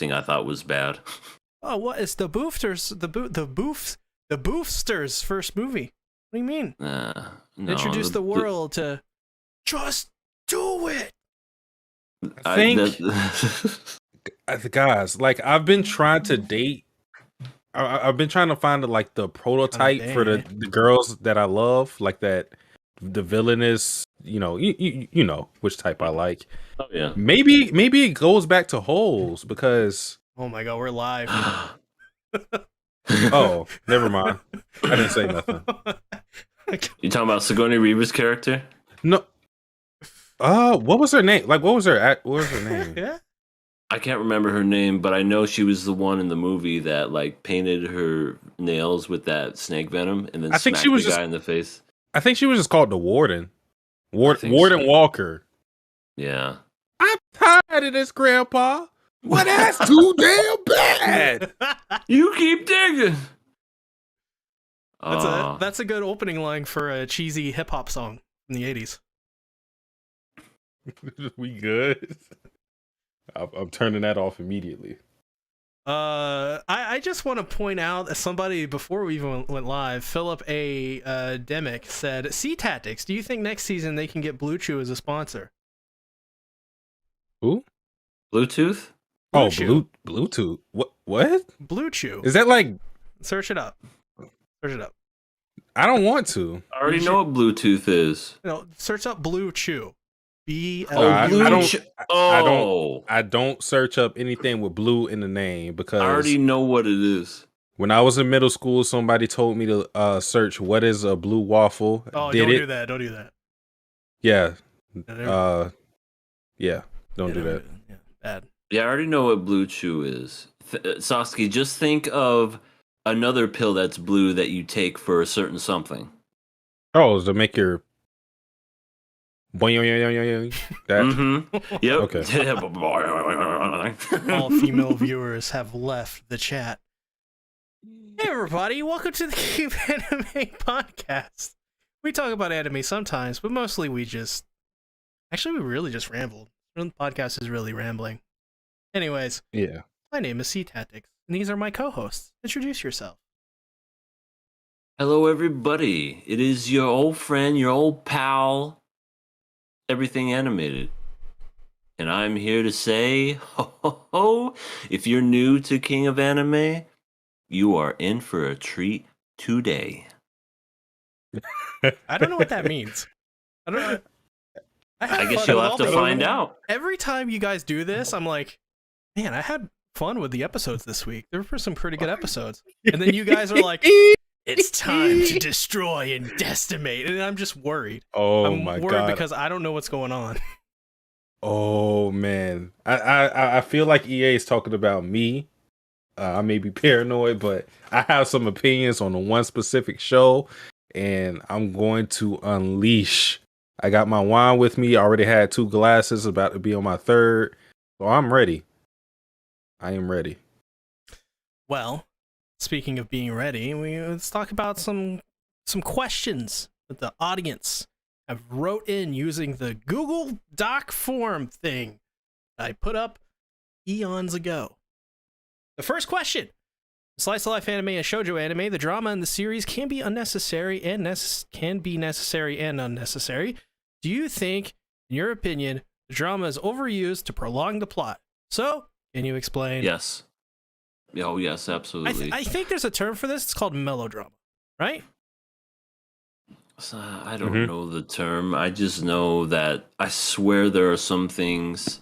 I thought was bad. Oh, what is the Boofsters? The Boofsters' first movie. What do you mean? No, Introduce the world to just do it. I think, guys, like I've been trying to date. I've been trying to find like the prototype for the girls that I love, like that the villainous. You know which type I like. Oh yeah. Maybe it goes back to Holes because. Oh my god, we're live. Oh, never mind. I didn't say nothing. You talking about Sigourney Weaver's character? No. What was her name? Like, what was her name? Yeah. I can't remember her name, but I know she was the one in the movie that like painted her nails with that snake venom and then smacked the guy in the face. I think she was just called the Warden. Warden Walker. Yeah. I'm tired of this, Grandpa. Well, that's too damn bad. You keep digging. That's a good opening line for a cheesy hip hop song from the 80s. We good? I'm turning that off immediately. I just want to point out that somebody before we even went live, Philip A. Demick said, "Sea Tactics, do you think next season they can get Blue Chew as a sponsor?" Who? Bluetooth? Bluetooth. What? Blue Chew. Is that like? Search it up. I don't want to. I already know what Bluetooth is. No, search up Blue Chew. I don't search up anything with blue in the name because I already know what it is. When I was in middle school, somebody told me to search what is a blue waffle. Oh, don't do that. Don't do that. Yeah. Don't do that. Yeah, bad. Yeah, I already know what Blue Chew is. Sasuke, just think of another pill that's blue that you take for a certain something. Oh, to make your that. Mm-hmm. Yep. Okay. All female viewers have left the chat. Hey everybody, welcome to the Keep Anime Podcast. We talk about anime sometimes, but mostly we really just rambled. The podcast is really rambling. Anyways, yeah. My name is Sea Tactics, and these are my co-hosts. Introduce yourself. Hello everybody. It is your old friend, your old pal, Everything Animated. And I'm here to say, if you're new to King of Anime, you are in for a treat today. I don't know what that means. I don't know. I guess you'll have to find out. Every time you guys do this, I'm like, man, I had fun with the episodes this week. There were some pretty good episodes. And then you guys are like, it's time to destroy and decimate. And I'm just worried. I'm worried God. Because I don't know what's going on. Oh, man. I feel like EA is talking about me. I may be paranoid, but I have some opinions on the one specific show, and I'm going to unleash. I got my wine with me. I already had 2 glasses, about to be on my 3rd. So I'm ready. I am ready. Well, speaking of being ready, let's talk about some questions that the audience have wrote in using the Google Doc form thing I put up eons ago. The first question: slice of life anime and shoujo anime, the drama in the series can be unnecessary and unnecessary. Do you think, in your opinion, the drama is overused to prolong the plot? So, can you explain? Yes. Oh, yes, absolutely. I think there's a term for this. It's called melodrama, right? I don't know the term. I just know that I swear there are some things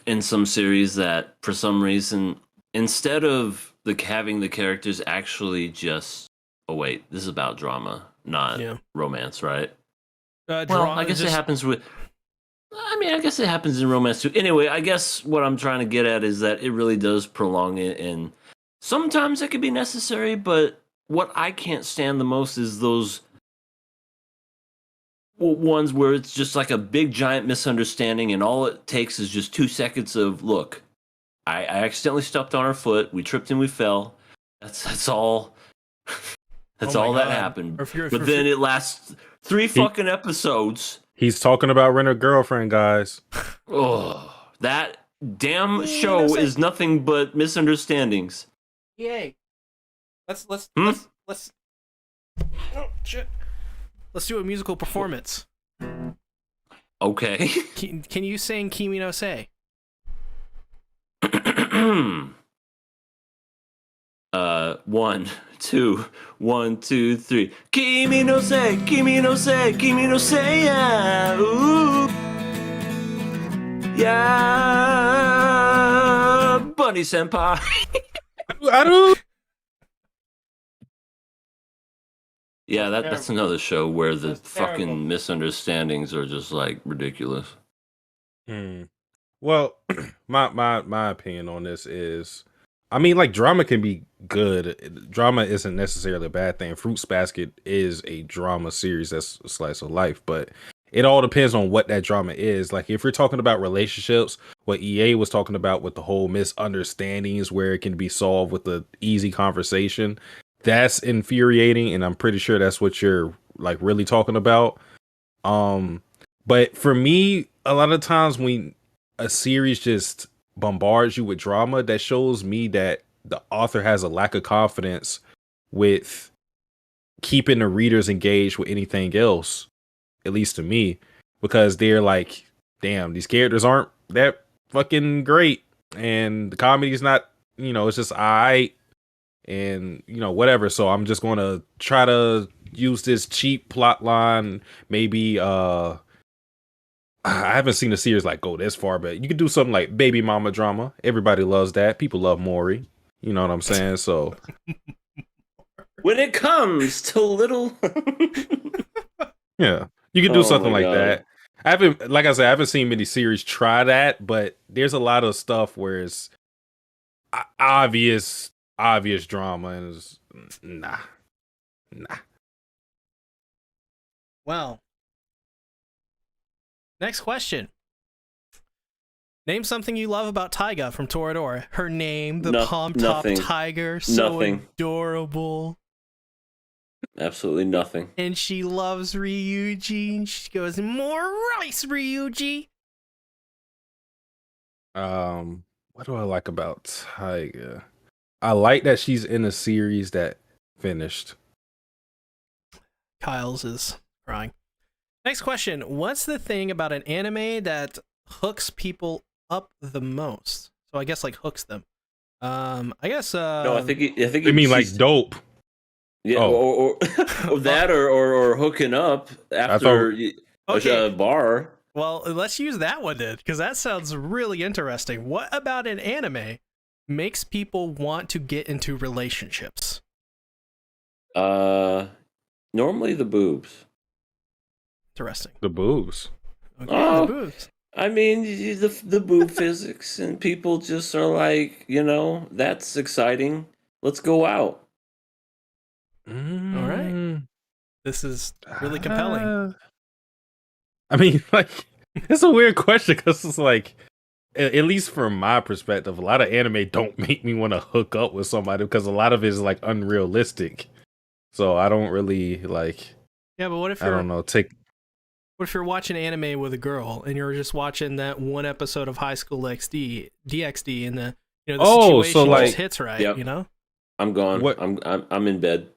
in some series that, for some reason, instead of having the characters actually just, oh wait, this is about drama, not romance, right? Well, I guess it happens with. I guess it happens in romance too. Anyway, I guess what I'm trying to get at is that it really does prolong it, and sometimes it can be necessary, but what I can't stand the most is those ones where it's just like a big giant misunderstanding, and all it takes is just 2 seconds of, look, I accidentally stepped on her foot, we tripped and we fell. That's all. That's all that happened. But then it lasts 3 fucking episodes. He's talking about Rent a Girlfriend, guys. Oh, that damn no, show say- is nothing but misunderstandings. Yay. Let's Hmm? oh shit. Let's do a musical performance. Okay. Can you sing Kimi no Se? 1, 2, 1, 2, 3. Kimi no se, kimi no se, kimi no se, yeah. Ooh. Yeah. Bunny senpai. I don't. Yeah, that's another show where the That's fucking terrible. misunderstandings are just like ridiculous. Well, my opinion on this is, I mean, like, drama can be good. Drama isn't necessarily a bad thing. Fruits Basket is a drama series that's a slice of life, but it all depends on what that drama is. Like, if you're talking about relationships, what EA was talking about with the whole misunderstandings where it can be solved with a easy conversation, that's infuriating, and I'm pretty sure that's what you're like really talking about. But for me, a lot of times when a series just bombards you with drama, that shows me that the author has a lack of confidence with keeping the readers engaged with anything else, at least to me, because they're like, damn, these characters aren't that fucking great, and the comedy's not, it's just alright, and whatever. So I'm just gonna try to use this cheap plot line, maybe I haven't seen a series like go this far, but you could do something like baby mama drama. Everybody loves that. People love Maury. You know what I'm saying? So When it comes to little yeah, you could do Oh something my like God. that. I haven't, like I said, I haven't seen many series try that, but there's a lot of stuff where it's obvious drama, and it's nah. Well, next question. Name something you love about Taiga from Toradora. Her name, the palm-top nothing. tiger, so Nothing. adorable. Absolutely nothing. And she loves Ryuji, and she goes, more rice, Ryuji. What do I like about Taiga? I like that she's in a series that finished. Kyle's is crying. Next question. What's the thing about an anime that hooks people up the most? So I guess like hooks them. I guess No, I think You mean like dope? Yeah, Oh. or that, or hooking up after a bar. Well, let's use that one then, because that sounds really interesting. What about an anime makes people want to get into relationships? Normally the boobs. Interesting. The boobs. Okay, Oh. the boobs. I mean, the boob physics, and people just are like, that's exciting. Let's go out. All right. This is really compelling. I mean, like, it's a weird question because it's like, at least from my perspective, a lot of anime don't make me want to hook up with somebody because a lot of it is like unrealistic. So I don't really like. Yeah, but what if I don't know. What if you're watching anime with a girl and you're just watching that one episode of High School DxD, and the situation so like just hits right, Yep. I'm gone. What? I'm in bed.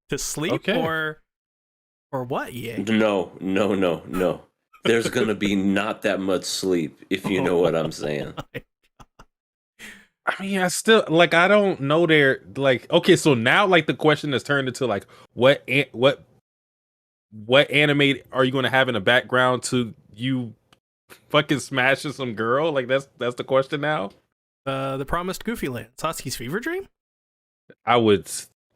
to sleep Okay. or what? Yeah. No. There's gonna be not that much sleep, if you know what I'm saying. I mean, I still like. I don't know. They're like, okay. So now, like, the question has turned into like, what anime are you going to have in the background to you fucking smashing some girl? Like, that's the question now. The Promised Goofy Land, Satsuki's Fever Dream. I would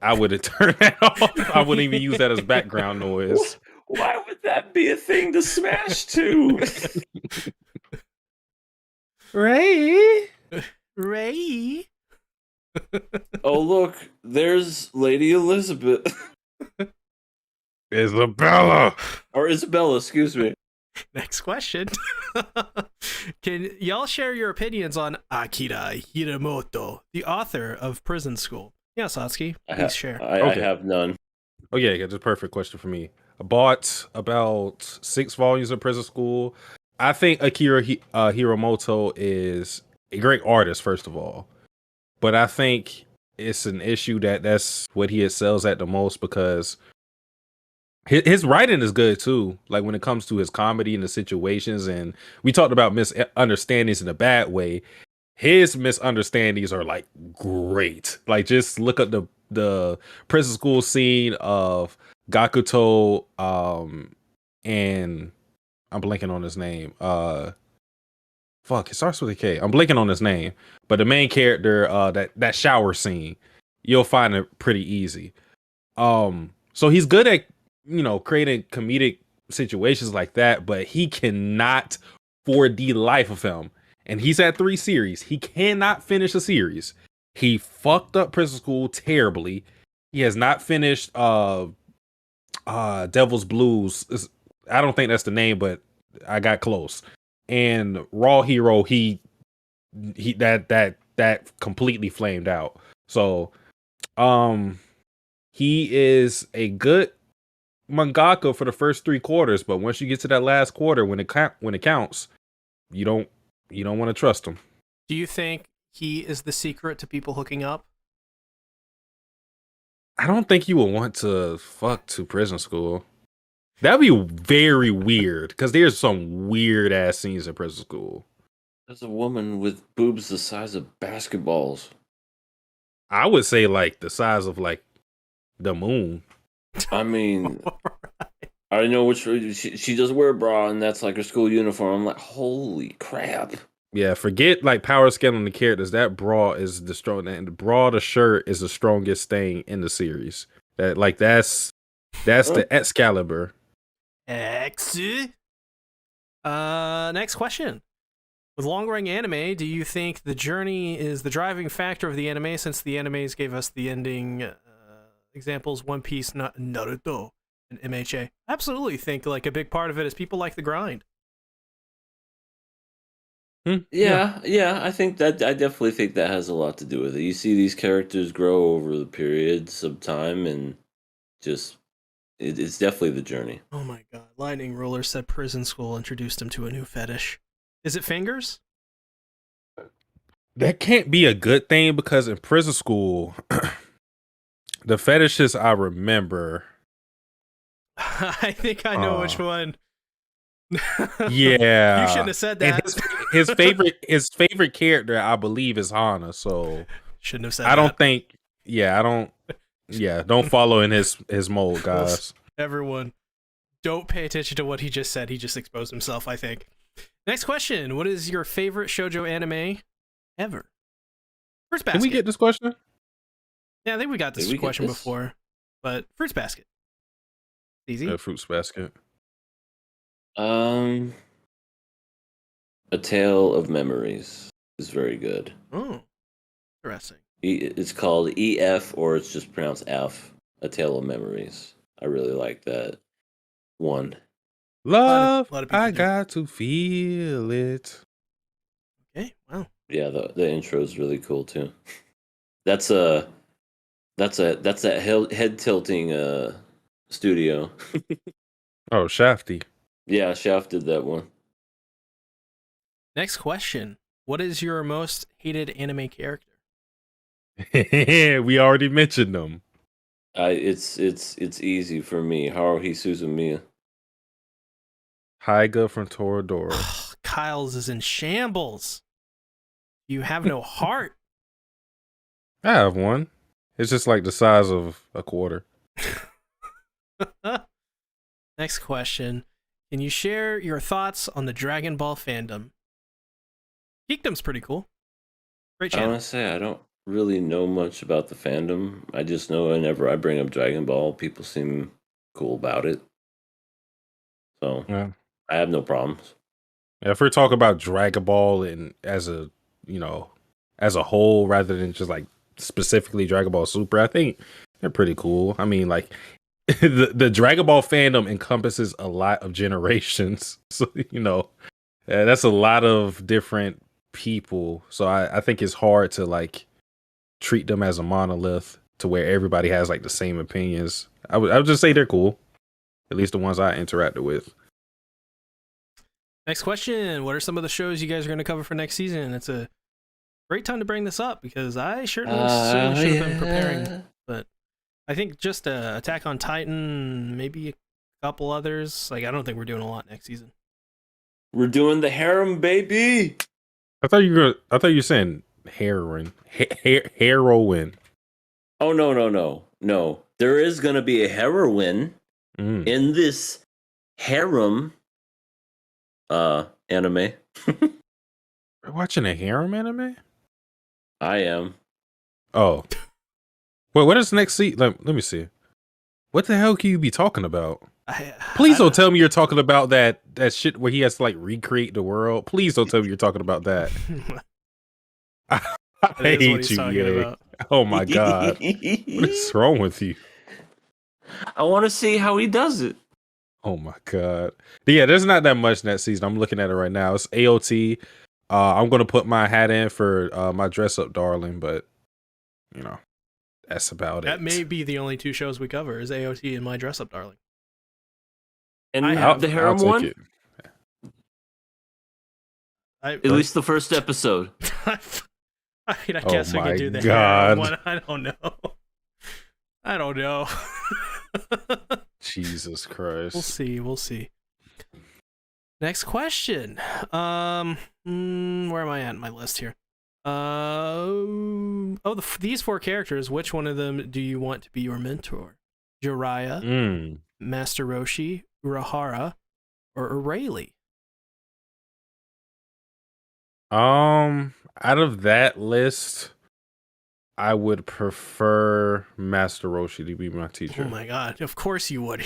have turned that off. I wouldn't even use that as background noise. Why would that be a thing to smash to? Ray. Oh, look, there's Lady Elizabeth. Isabella. Or Isabella, excuse me. Next question. Can y'all share your opinions on Akira Hiromoto, the author of Prison School? Yeah, Satsuki, please share. I have none. Oh yeah, that's a perfect question for me. I bought about 6 volumes of Prison School. I think Akira Hiromoto is a great artist, first of all, but I think it's an issue that's what he excels at the most because his writing is good too. Like when it comes to his comedy and the situations, and we talked about misunderstandings in a bad way. His misunderstandings are like great. Like just look at the prison school scene of Gakuto, and I'm blanking on his name. Fuck, it starts with a K. I'm blanking on his name, but the main character, that shower scene, you'll find it pretty easy. So he's good at creating comedic situations like that, but he cannot, for the life of him, and he's at 3 series, he cannot finish a series. He fucked up Prison School terribly. He has not finished Devil's Blues. I don't think that's the name, but I got close. And Raw Hero, he that completely flamed out. So he is a good mangaka for the first 3 quarters, but once you get to that last quarter, when it counts, you don't want to trust him. Do you think he is the secret to people hooking up? I don't think you would want to fuck to Prison School. That'd be very weird because there's some weird ass scenes in Prison School. There's a woman with boobs the size of basketballs. I would say like the size of like the moon. I mean, I already know which she does wear a bra, and that's like her school uniform. I'm like, holy crap! Yeah, forget like power scaling the characters. That bra is the strong, and the shirt is the strongest thing in the series. That's the Excalibur. Next question. With long-running anime, do you think the journey is the driving factor of the anime, since the animes gave us the ending examples, One Piece, Naruto, and MHA? I absolutely think like a big part of it is people like the grind. Yeah, I think I definitely think that has a lot to do with it. You see these characters grow over the periods of time, and just it's definitely the journey. Oh my god. Lightning Ruler said Prison School introduced him to a new fetish. Is it fingers? That can't be a good thing because in Prison School, the fetishes I remember. I think I know which one. Yeah, you shouldn't have said that. And his favorite character, I believe, is Hana. So shouldn't have said. I don't think. Yeah, I don't. Yeah, don't follow in his mold, guys. Everyone, don't pay attention to what he just said. He just exposed himself, I think. Next question. What is your favorite shoujo anime ever? Fruits Basket. Can we get this question? Yeah, I think we got this question before. But Fruits Basket. Easy. Fruits Basket. A Tale of Memories is very good. Oh, interesting. It's called EF, or it's just pronounced F. A Tale of Memories. I really like that one. Love, I got to feel it. Okay, wow. Yeah, the intro is really cool too. That's that head tilting studio. Oh, Shafty. Yeah, Shaft did that one. Next question. What is your most hated anime character? We already mentioned them. It's easy for me. Haruhi Suzumiya. Hyga from Toradora. Kyle's is in shambles. You have no heart. I have one. It's just like the size of a quarter. Next question. Can you share your thoughts on the Dragon Ball fandom? Geekdom's pretty cool. Great channel. I want to say I don't really know much about the fandom. I just know whenever I bring up Dragon Ball, people seem cool about it. So yeah. I have no problems. Yeah, if we're talking about Dragon Ball and as a whole, rather than just like specifically Dragon Ball Super, I think they're pretty cool. I mean, like the Dragon Ball fandom encompasses a lot of generations, so that's a lot of different people. So I think it's hard to like treat them as a monolith to where everybody has like the same opinions. I would just say they're cool, at least the ones I interacted with. Next question. What are some of the shows you guys are going to cover for next season? It's a great time to bring this up because I certainly should have been preparing. But I think just Attack on Titan, maybe a couple others. Like, I don't think we're doing a lot next season. We're doing the harem, baby. I thought you were saying heroin. Heroin. Oh no. There is gonna be a heroine in this harem anime. We're watching a harem anime? I am. Oh. Wait, what is next season? Let me see. What the hell can you be talking about? Please don't tell me you're talking about that shit where he has to like recreate the world. Please don't tell me you're talking about that. I hate you, yeah. Oh my god. What is wrong with you? I want to see how he does it. Oh my god. But yeah, there's not that much next season. I'm looking at it right now. It's AOT. I'm gonna put my hat in for my dress up darling, but you know, that's about it. That may be the only two shows we cover is AOT and My Dress Up Darling. And the harem one? At least the first episode. I mean, I guess we could do the God. harem one. I don't know. Jesus Christ. We'll see. Next question. Where am I at in my list here? These four characters, which one of them do you want to be your mentor? Jiraiya, Master Roshi, Urahara, or Rayleigh? Out of that list, I would prefer Master Roshi to be my teacher. Oh my god, of course you would.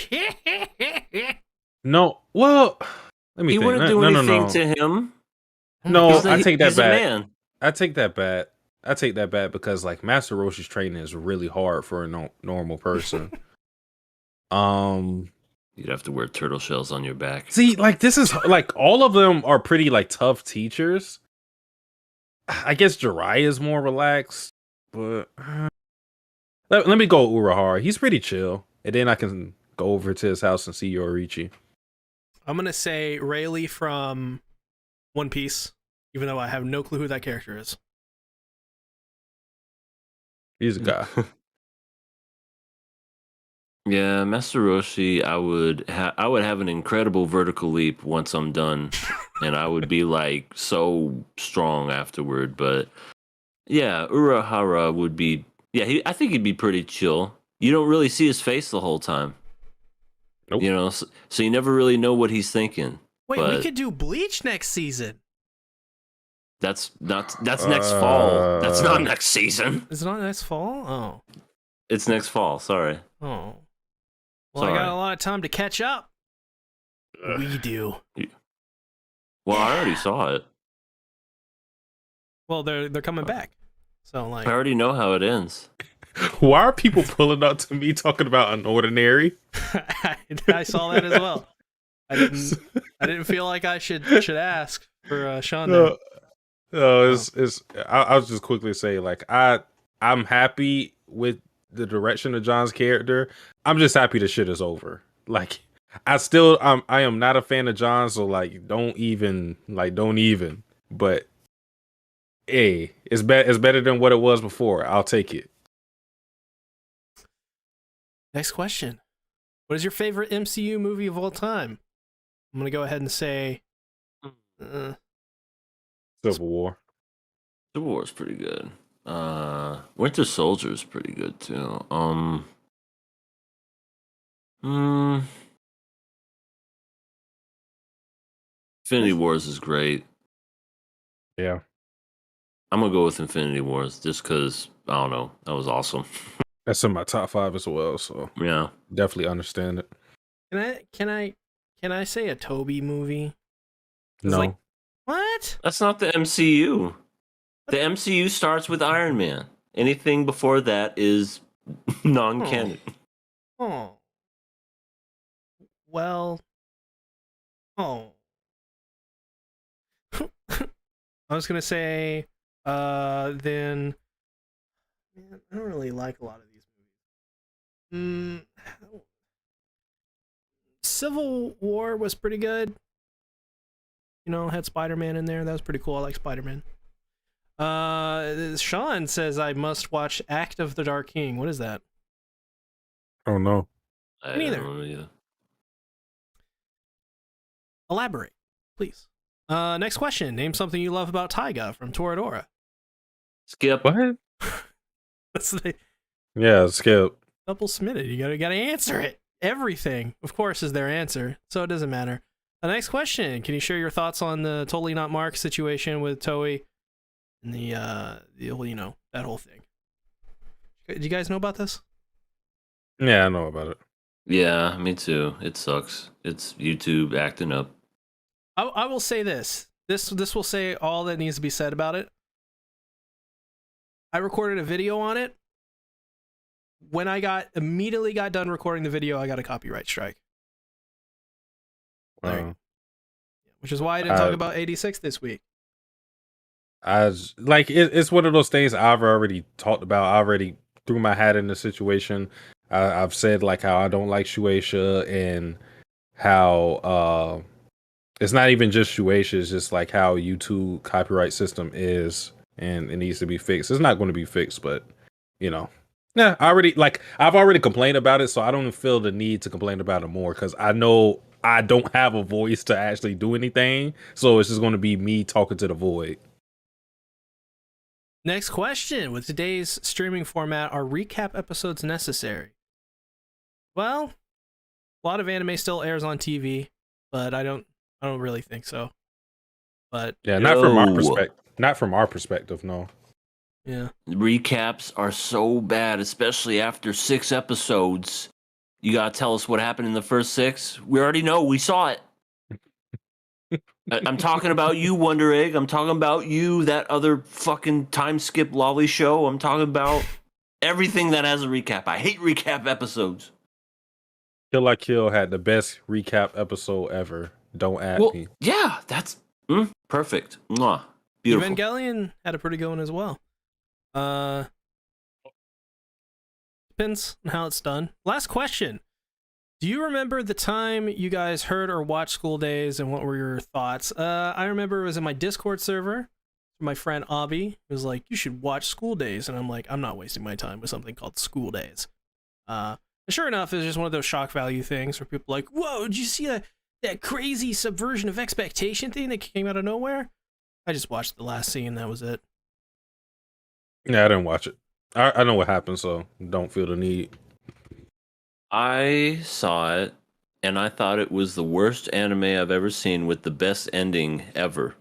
No, well, let me think. He wouldn't do anything to him. No, I take that he's back. A man. I take that back because like Master Roshi's training is really hard for a normal person. You'd have to wear turtle shells on your back. See, like this is like all of them are pretty like tough teachers. I guess Jiraiya is more relaxed, but let me go Urahara. He's pretty chill, and then I can go over to his house and see Yoriichi. I'm gonna say Rayleigh from One Piece, even though I have no clue who that character is. He's a guy. Yeah, Master Roshi, I would have an incredible vertical leap once I'm done, and I would be like so strong afterward. But yeah, Urahara would be. Yeah, I think he'd be pretty chill. You don't really see his face the whole time. Nope. You know, so you never really know what he's thinking. Wait, we could do Bleach next season. That's next fall. That's not next season. Is it not next fall? Oh, it's next fall. Sorry. Oh. Well, Sorry. I got a lot of time to catch up. We do. Well, I already saw it. Well, they're coming back. So like, I already know how it ends. Why are people pulling up to me talking about Unordinary? I saw that as well. I didn't feel like I should ask for Sean. No, I'll just quickly say like I'm happy with the direction of John's character. I'm just happy the shit is over. Like I am not a fan of John, so like don't even. But hey, it's better than what it was before. I'll take it. Next question. What is your favorite MCU movie of all time? I'm gonna go ahead and say Civil War. Civil War is pretty good. Winter Soldier is pretty good too. Infinity Wars is great. Yeah. I'm gonna go with Infinity Wars just because I don't know, that was awesome. That's in my top 5 as well, so Yeah, definitely understand it. Can I say a Toby movie? No. Like, what? that's not the MCU. The MCU starts with Iron Man. Anything before that is non-canon. Oh. Well. Oh. I was gonna say, then. Man, I don't really like a lot of these movies. Civil War was pretty good. had Spider-Man in there. That was pretty cool. I like Spider-Man. Sean says I must watch Act of the Dark King. What is that? Oh no. I Neither. don't know either. Elaborate, please. Next question. Name something you love about Taiga from Toradora. Skip. What? That's the Yeah, Skip. double smitted. You gotta answer it. Everything, of course, is their answer, so it doesn't matter. The next question. Can you share your thoughts on the Totally Not Mark situation with Toei and the that whole thing? Do you guys know about this? Yeah, I know about it. Yeah, me too. It sucks. It's YouTube acting up. I will say this. This will say all that needs to be said about it. I recorded a video on it. When I immediately got done recording the video, I got a copyright strike. Wow. Which is why I didn't talk about 86 this week. It's one of those things I've already talked about. I already threw my hat in the situation. I've said like how I don't like Shueisha and how it's not even just Shueisha, it's just like how YouTube copyright system is, and it needs to be fixed. It's not going to be fixed, but yeah, I've already complained about it, so I don't feel the need to complain about it more because I know I don't have a voice to actually do anything, so it's just going to be me talking to the void. Next question. With today's streaming format, are recap episodes necessary? Well, a lot of anime still airs on TV, but I don't really think so. But yeah, not from our perspective. Not from our perspective, no. Yeah. Recaps are so bad, especially after 6 episodes. You gotta tell us what happened in the first 6. We already know. We saw it. I'm talking about you, Wonder Egg. I'm talking about you, that other fucking time skip lolly show. I'm talking about everything that has a recap. I hate recap episodes. Kill La Kill had the best recap episode ever. Don't at me. Yeah, that's perfect. Mwah. Beautiful. Evangelion had a pretty good one as well. Depends on how it's done. Last question. Do you remember the time you guys heard or watched School Days, and what were your thoughts? I remember it was in my Discord server. My friend Avi was like, you should watch School Days. And I'm like, I'm not wasting my time with something called School Days. And sure enough, it's just one of those shock value things where people are like, whoa, did you see that crazy subversion of expectation thing that came out of nowhere? I just watched the last scene. That was it. Yeah, I didn't watch it. I know what happened, so don't feel the need. I saw it, and I thought it was the worst anime I've ever seen with the best ending ever.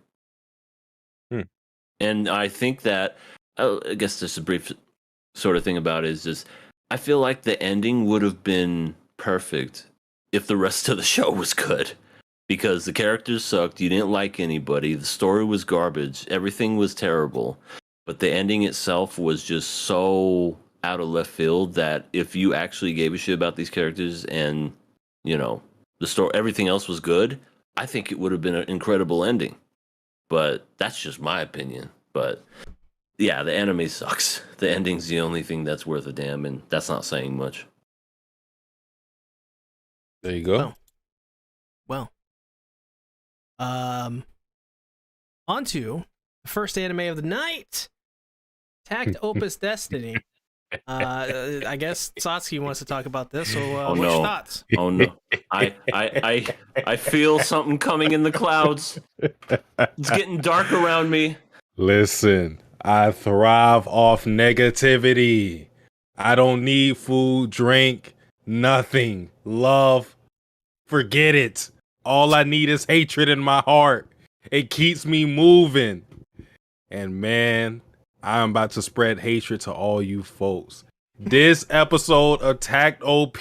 And I think that, I guess just a brief sort of thing about it is just, I feel like the ending would have been perfect if the rest of the show was good. Because the characters sucked, you didn't like anybody, the story was garbage, everything was terrible. But the ending itself was just so out of left field that if you actually gave a shit about these characters and, the story, everything else was good, I think it would have been an incredible ending. But that's just my opinion. But yeah, the anime sucks. The ending's the only thing that's worth a damn, and that's not saying much. There you go. Well. On to the first anime of the night. Takt op.destiny. I guess Satsuki wants to talk about this. So, what's your thoughts? Oh no! I feel something coming in the clouds. It's getting dark around me. Listen, I thrive off negativity. I don't need food, drink, nothing. Love, forget it. All I need is hatred in my heart. It keeps me moving. And man, I'm about to spread hatred to all you folks. This episode of Takt OP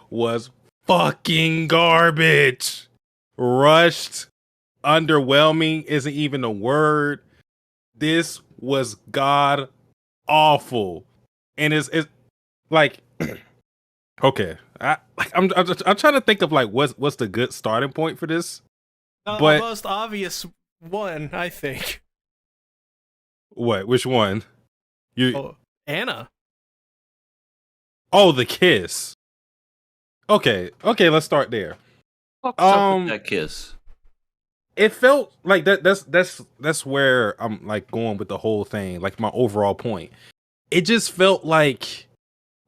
was fucking garbage. Rushed, underwhelming isn't even a word. This was god awful. And it's like okay. I'm trying to think of like what's the good starting point for this. The But most obvious one, I think. what? Which one? Anna. Oh, the kiss. Okay, let's start there. What's up with that kiss? it felt like that's where I'm like going with the whole thing. Like my overall point, it just felt like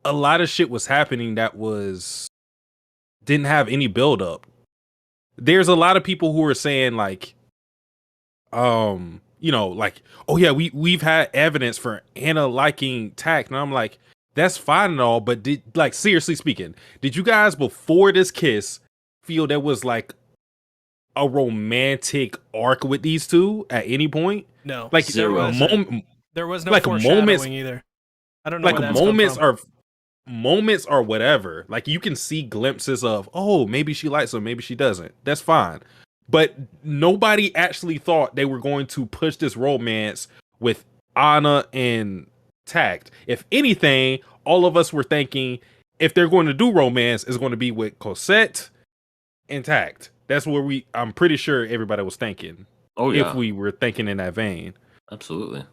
a lot of shit was happening that didn't have any build up. There's a lot of people who are saying like, like, oh yeah, we've had evidence for Anna liking Takt, and I'm like, that's fine and all, but seriously speaking, did you guys before this kiss feel there was like a romantic arc with these two at any point? No, like there was no like foreshadowing moments either. I don't know like where that's come from. moments or whatever. Like you can see glimpses of, oh, maybe she likes him, maybe she doesn't. That's fine. But nobody actually thought they were going to push this romance with Anna and Takt. If anything, all of us were thinking if they're going to do romance, it's going to be with Cosette and Takt. That's where I'm pretty sure everybody was thinking. Oh yeah. If we were thinking in that vein. Absolutely.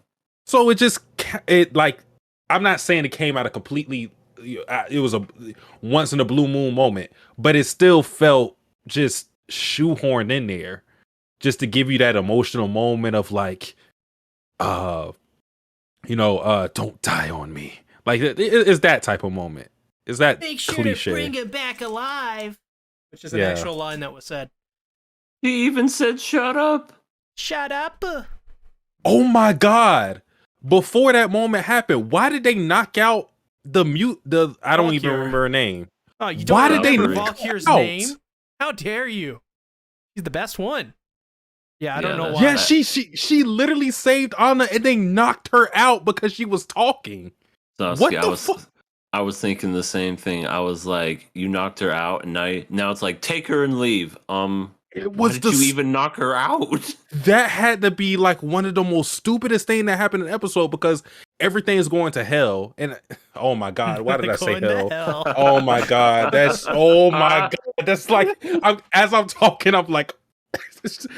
So it like, I'm not saying it came out of completely, it was a once in a blue moon moment, but it still felt just shoehorned in there just to give you that emotional moment of like, don't die on me. Like it's that type of moment. Is that make sure cliche? to bring it back alive, which is an actual line that was said. He even said, "Shut up." Shut up. Oh my god. Before that moment happened, why did they knock out I don't even remember her name. Oh, you don't why remember did they Valkyr's name? How dare you? He's the best one. Yeah, I don't know why. Yeah, she literally saved Anna and they knocked her out because she was talking. Sasuke, What the fuck? I was thinking the same thing. I was like, you knocked her out, and now it's like, take her and leave. Why did you even knock her out? That had to be like one of the most stupidest things that happened in the episode because everything is going to hell. And oh my god, why did I say hell? Oh my god, that's like as I'm talking, I'm like,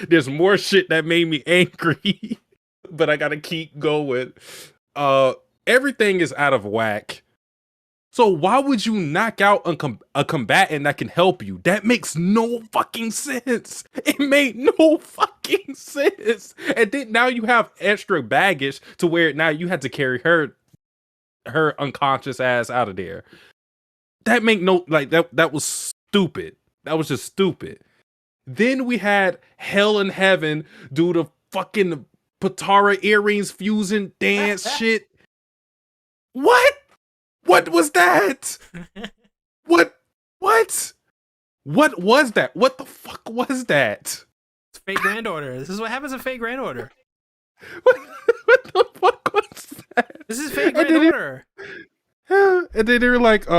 there's more shit that made me angry, but I gotta keep going. Everything is out of whack. So why would you knock out a combatant that can help you? That makes no fucking sense. It made no fucking sense. And then now you have extra baggage to where now you had to carry her unconscious ass out of there. That make no that was stupid. That was just stupid. Then we had Hell and Heaven do the fucking Patara earrings fusion dance shit. What? What was that? What was that? What the fuck was that? It's Fate Grand Order. This is what happens in Fate Grand Order. What the fuck was that? This is Fate Grand Order. And then they were like,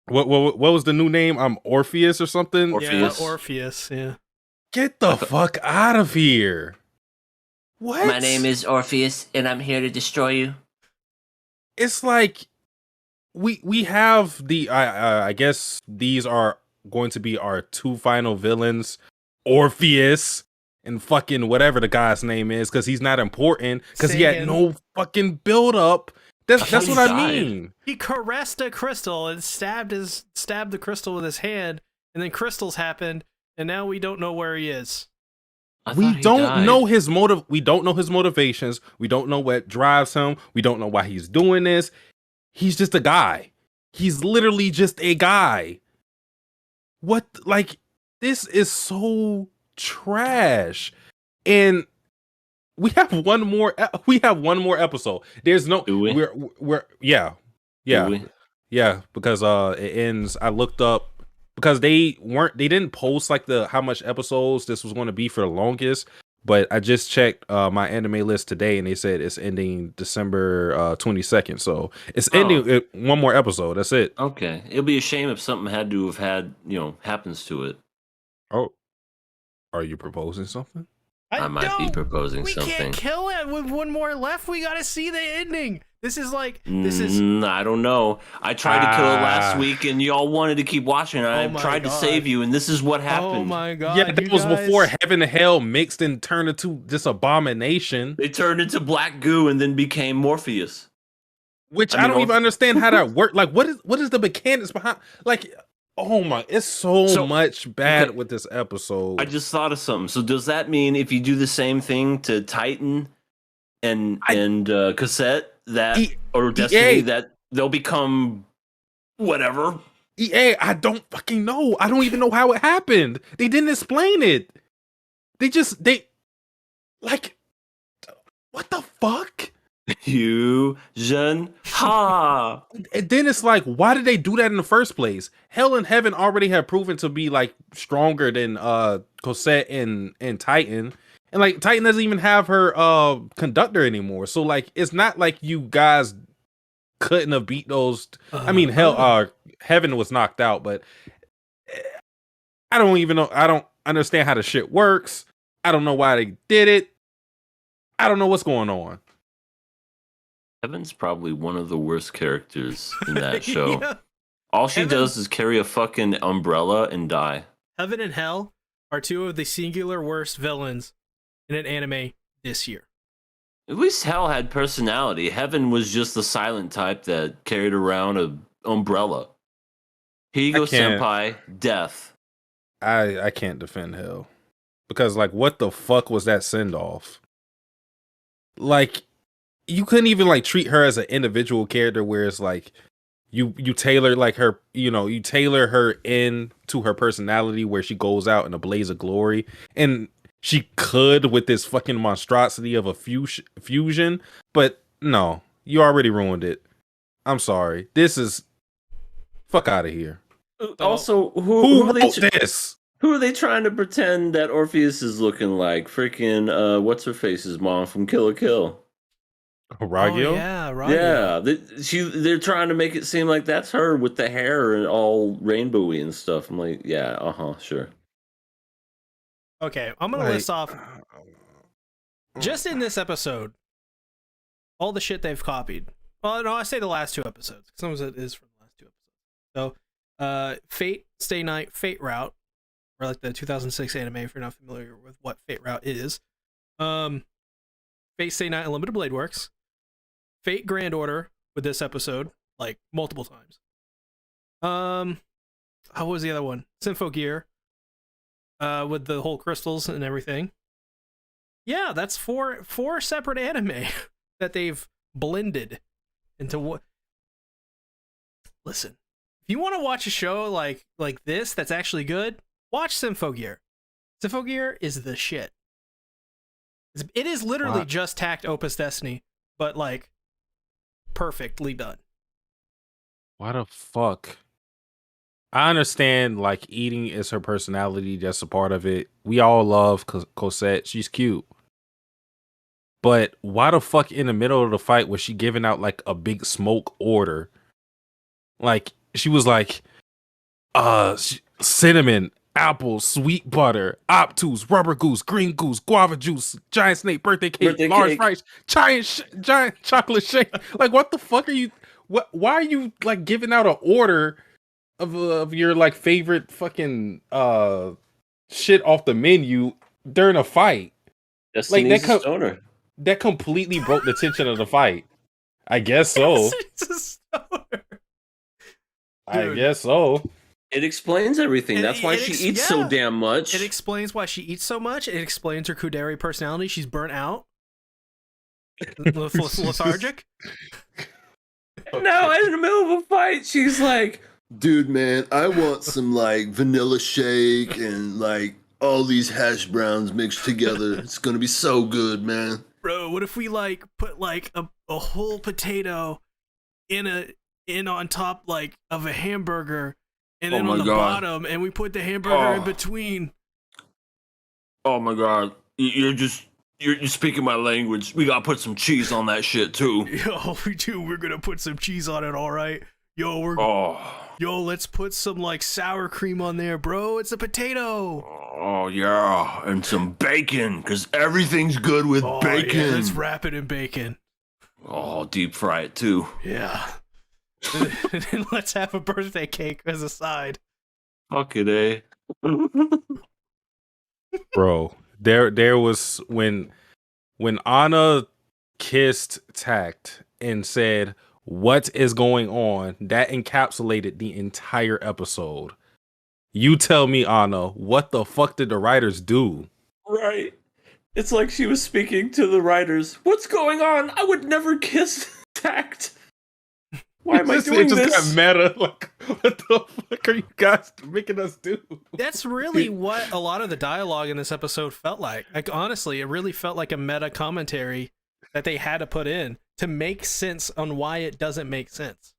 what was the new name? Orpheus or something? Orpheus. Yeah, Orpheus, yeah. Get the fuck out of here. What? My name is Orpheus, and I'm here to destroy you. It's like we have the I guess these are going to be our two final villains, Orpheus and fucking whatever the guy's name is, because he's not important because he had no fucking build up. That's what I mean. He caressed a crystal and stabbed the crystal with his hand, and then crystals happened, and now we don't know where he is. We don't know his motive. We don't know his motivations. We don't know what drives him. We don't know why he's doing this. He's just a guy. He's literally just a guy. What? Like, this is so trash. And we have one more. We have one more episode. There's no. Do we? We're yeah. Because it ends. I looked up. Because they didn't post like how much episodes this was going to be for the longest, but I just checked my anime list today and they said it's ending December 22nd. So it's ending one more episode. That's it. Okay. It'll be a shame if something had to have had, happens to it. Oh, are you proposing something? I might be proposing something. We can't kill it with one more left. We got to see the ending. This is I don't know. I tried to kill it last week, and y'all wanted to keep watching. I tried to save you, and this is what happened. Oh my god! Yeah, that was before Heaven and Hell mixed and turned into this abomination. They turned into black goo and then became Morpheus. Which I don't even understand how that worked. Like, what is the mechanics behind? Like, Oh my, it's so much bad okay, with this episode. I just thought of something. So does that mean if you do the same thing to Titan and Cassette or Destiny, EA, that they'll become whatever? EA, I don't fucking know. I don't even know how it happened. They didn't explain it. They like, what the fuck? Fusion ha. And then it's like, why did they do that in the first place? Hell and Heaven already have proven to be like stronger than Cosette and Titan. And like Titan doesn't even have her conductor anymore. So like it's not like you guys couldn't have beat those. I mean, Heaven was knocked out, but I don't even know. I don't understand how the shit works. I don't know why they did it. I don't know what's going on. Heaven's probably one of the worst characters in that show. Yeah. All she does is carry a fucking umbrella and die. Heaven and Hell are two of the singular worst villains in an anime this year. At least Hell had personality. Heaven was just the silent type that carried around an umbrella. Here you go, senpai. Death. I can't defend Hell. Because like what the fuck was that send off? Like you couldn't even like treat her as an individual character where it's like you tailor like her, you tailor her in to her personality where she goes out in a blaze of glory. And she could with this fucking monstrosity of a fusion, but no, you already ruined it. I'm sorry. This is fuck out of here. Also, who wrote this? Who are they trying to pretend that Orpheus is looking like? Freaking what's her face's mom from Kill la Kill? Ragyo? Oh, yeah, Ragyo. Yeah. They're trying to make it seem like that's her with the hair and all rainbowy and stuff. I'm like, yeah, sure. Okay, I'm gonna list off just in this episode all the shit they've copied. Well, no, I say the last two episodes. Some of it is from the last two episodes. So, Fate Stay Night, Fate Route, or like the 2006 anime. If you're not familiar with what Fate Route is, Fate Stay Night Unlimited Blade Works, Fate Grand Order with this episode like multiple times. How was the other one? Sympho Gear. With the whole crystals and everything. Yeah, that's four separate anime that they've blended into what. Listen, if you want to watch a show like this that's actually good, watch Sympho Gear. Sympho Gear is the shit. It is literally just Takt op.destiny, but like perfectly done. Why the fuck? I understand, like, eating is her personality. That's a part of it. We all love Cosette. She's cute. But why the fuck in the middle of the fight was she giving out, like, a big smoke order? Like, she was like, cinnamon, apple, sweet butter, obtuse, rubber goose, green goose, guava juice, giant snake, birthday cake, large fries, giant chocolate shake. Like, what the fuck are you... Why are you, like, giving out an order... Of your like favorite fucking shit off the menu during a fight? Destiny's like stoner. That completely broke the tension of the fight. I guess so. I guess so. It explains everything. That's why she eats so damn much. It explains why she eats so much. It explains her kudere personality. She's burnt out, lethargic. Now, in the middle of a fight, she's like, dude, man, I want some like vanilla shake and like all these hash browns mixed together. It's gonna be so good, man. Bro, what if we like put like a whole potato in on top like of a hamburger and then on the bottom, and we put the hamburger in between? Oh my god, you're speaking my language. We gotta put some cheese on that shit too. Yo, we do. We're gonna put some cheese on it, all right. Yo, let's put some like sour cream on there, bro. It's a potato. Oh yeah, and some bacon, cause everything's good with bacon. Yeah, let's wrap it in bacon. Oh, deep fry it too. Yeah. And then let's have a birthday cake as a side. Fuck it, eh? Bro, there was when Anna kissed Takt and said, "What is going on?" That encapsulated the entire episode. You tell me, Anna, what the fuck did the writers do? Right. It's like she was speaking to the writers. What's going on? I would never kiss Takt. Why am I doing it just this? got meta. Like, what the fuck are you guys making us do? That's really what a lot of the dialogue in this episode felt like. Like, honestly, it really felt like a meta commentary that they had to put in to make sense on why it doesn't make sense.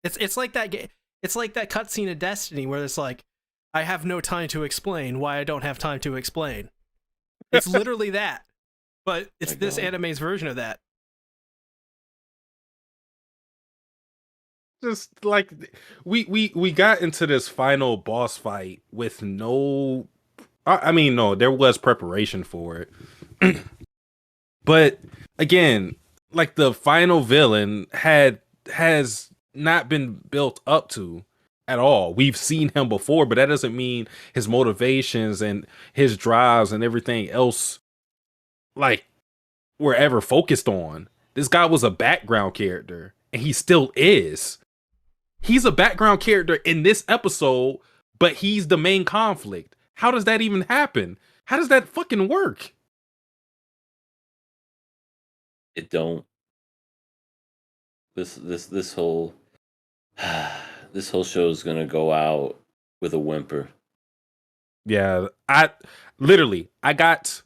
It's like that it's like that cutscene of Destiny where it's like, I have no time to explain why I don't have time to explain. It's literally that, but it's this anime's version of that. Just like we got into this final boss fight with no, I mean, no, there was preparation for it, but again, like the final villain has not been built up to at all. We've seen him before, but that doesn't mean his motivations and his drives and everything else like were ever focused on. This guy was a background character, and he still is. He's a background character in this episode, but he's the main conflict. How does that even happen? How does that fucking work? It don't. This whole this whole show is gonna go out with a whimper. Yeah, I got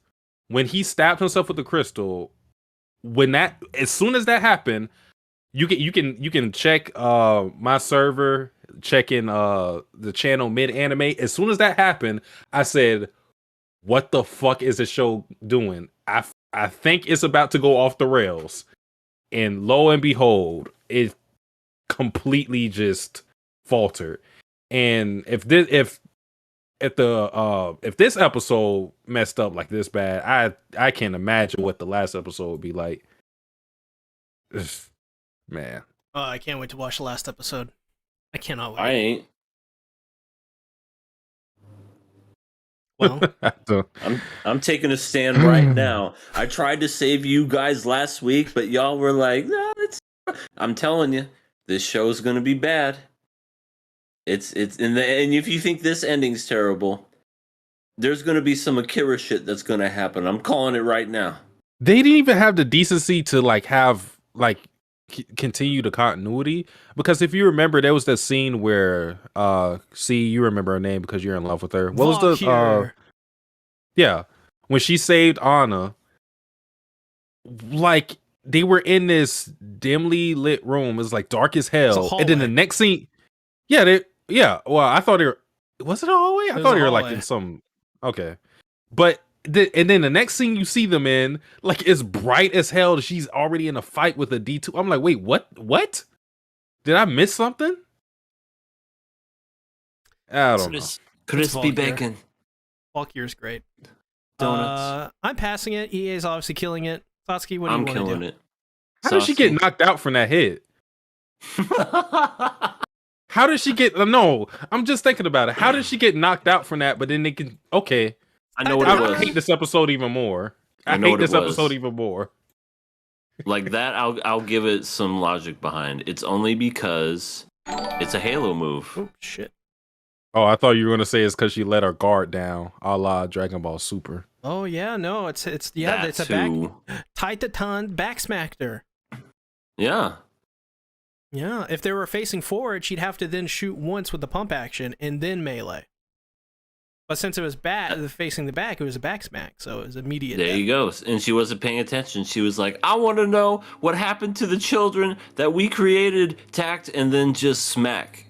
when he stabbed himself with the crystal. As soon as that happened, you can check my server, check in the channel mid anime. As soon as that happened, I said, "What the fuck is this show doing?" I think it's about to go off the rails, and lo and behold, it completely just faltered. And if this episode messed up like this bad, I can't imagine what the last episode would be like. Man. I can't wait to watch the last episode. I cannot wait. I ain't. Well, I'm taking a stand right now. I tried to save you guys last week, but y'all were like, "No, it's." I'm telling you, this show's gonna be bad. It's and if you think this ending's terrible, there's gonna be some Akira shit that's gonna happen. I'm calling it right now. They didn't even have the decency to like have like continue the continuity, because if you remember, there was that scene where you remember her name because you're in love with her. What was the yeah, when she saved Anna, like they were in this dimly lit room. It was like dark as hell, and then the next scene, well, I thought was it a hallway? I thought they were like in some but and then the next scene you see them in, like, it's bright as hell. She's already in a fight with a D2. I'm like, wait, what? Did I miss something? I don't know. Crispy bacon. Valkyr's great. Donuts. I'm passing it. EA is obviously killing it. Satsuki, what do you want to do? I'm killing it. How did she get knocked out from that hit? How did she get... No, I'm just thinking about it. How did she get knocked out from that, but then they can... Okay. I know what it was. I hate this episode even more. I hate this episode even more. Like that, I'll give it some logic behind. It's only because it's a Halo move. Oh, shit. Oh, I thought you were going to say it's because she let her guard down, a la Dragon Ball Super. Oh, yeah, no, it's a Titan back smacked her. Yeah. Yeah, if they were facing forward, she'd have to then shoot once with the pump action and then melee. But since it was facing the back, it was a back smack, so it was immediate. There you go. And she wasn't paying attention. She was like, I want to know what happened to the children that we created, Takt, and then just smack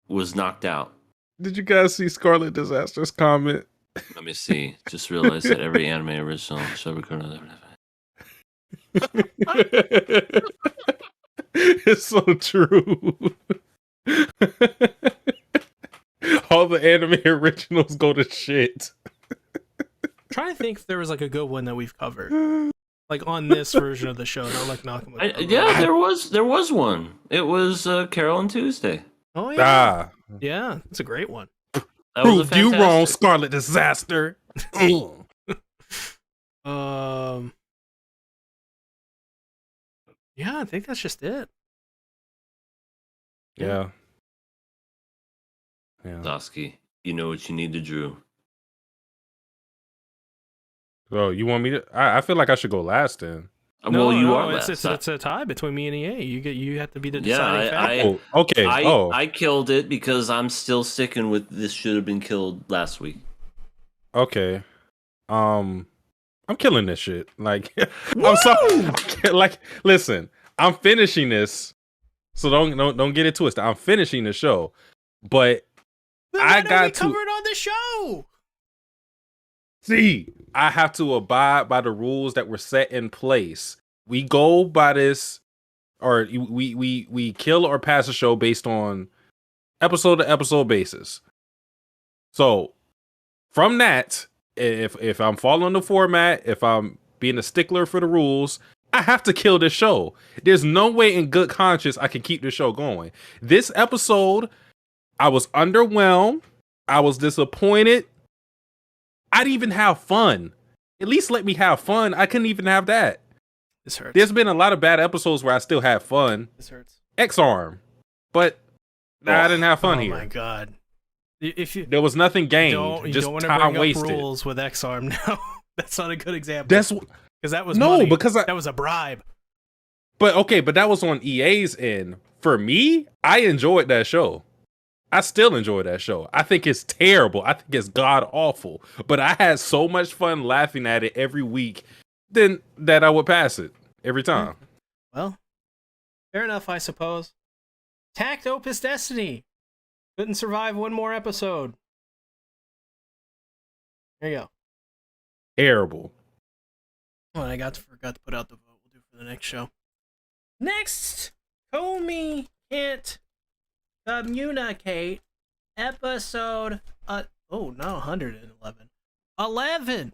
was knocked out. Did you guys see Scarlet Disaster's comment? Let me see. Just realized that every anime original show recorded. It's so true. All the anime originals go to shit. I'm trying to think if there was like a good one that we've covered, like on this version of the show, not like Nakamura. There was one. It was Carol and Tuesday. Oh yeah, yeah, it's a great one. Proved you wrong, Scarlet Disaster. Yeah, I think that's just it. Yeah. Sasuke, You know what you need to Drew. So you want me to? I feel like I should go last then. Well, you are it's, last. it's a tie between me and EA. You have to be the Yeah, deciding factor. Oh, okay. I killed it because I'm still sticking with this. Should have been killed last week. Okay. I'm killing this shit. Like, I'm sorry. Like, listen, I'm finishing this, so don't get it twisted. I'm finishing the show, but Then I why don't got we to cover it on the show. see. I have to abide by the rules that were set in place. We go by this, or we kill or pass a show based on episode to episode basis. So from that, if I'm following the format, if I'm being a stickler for the rules, I have to kill this show. There's no way in good conscience I can keep this show going. This episode, I was underwhelmed. I was disappointed. I didn't even have fun. At least let me have fun. I couldn't even have that. This hurts. There's been a lot of bad episodes where I still had fun. This hurts. X-Arm. But I didn't have fun here. Oh my god. If you There was nothing gained. you just don't want to time bring wasted. up rules with X-Arm now. That's not a good example. That's because that was no, money. because that was a bribe. But that was on EA's end. For me, I enjoyed that show. I still enjoy that show. I think it's terrible. I think it's god awful. But I had so much fun laughing at it every week then that I would pass it every time. Well, fair enough, I suppose. Takt op.destiny. Couldn't survive one more episode. There you go. Terrible. Oh, and I forgot to put out the vote. We'll do for the next show. Next, Komi can't communicate. Episode. Not 111. 11.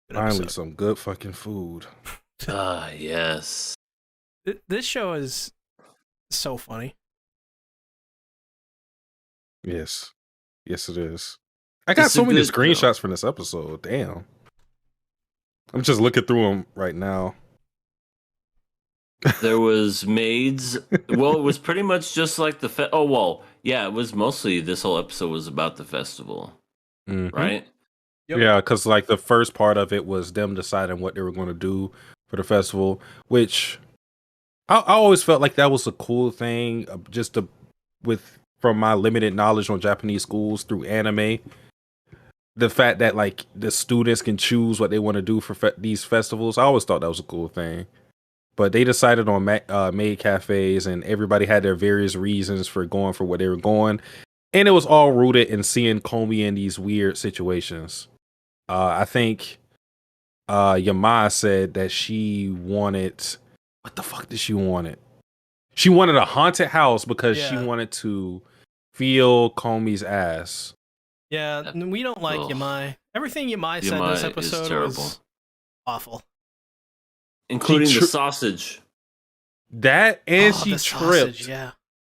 Good Finally, episode. some good fucking food. Yes. This show is so funny. Yes. Yes, it is. I got It's so a many good screenshots from this episode. Damn. I'm just looking through them right now. There was maids. Well, it was pretty much just like the it was mostly this whole episode was about the festival, Mhm. right? Yep. Yeah, because like the first part of it was them deciding what they were going to do for the festival, which I always felt like that was a cool thing. From my limited knowledge on Japanese schools through anime, the fact that like the students can choose what they want to do for these festivals, I always thought that was a cool thing. But they decided on maid cafes, and everybody had their various reasons for going for what they were going, and it was all rooted in seeing Komi in these weird situations. I think Yama said that she wanted. What the fuck did she want? She wanted a haunted house because she Yeah. wanted to feel Komi's ass. Yeah, we don't like Ugh. Yamai. Everything Yamai said in Yamai this is episode terrible. was awful. Including She the tr- sausage. That and Oh, she the tripped. sausage, yeah.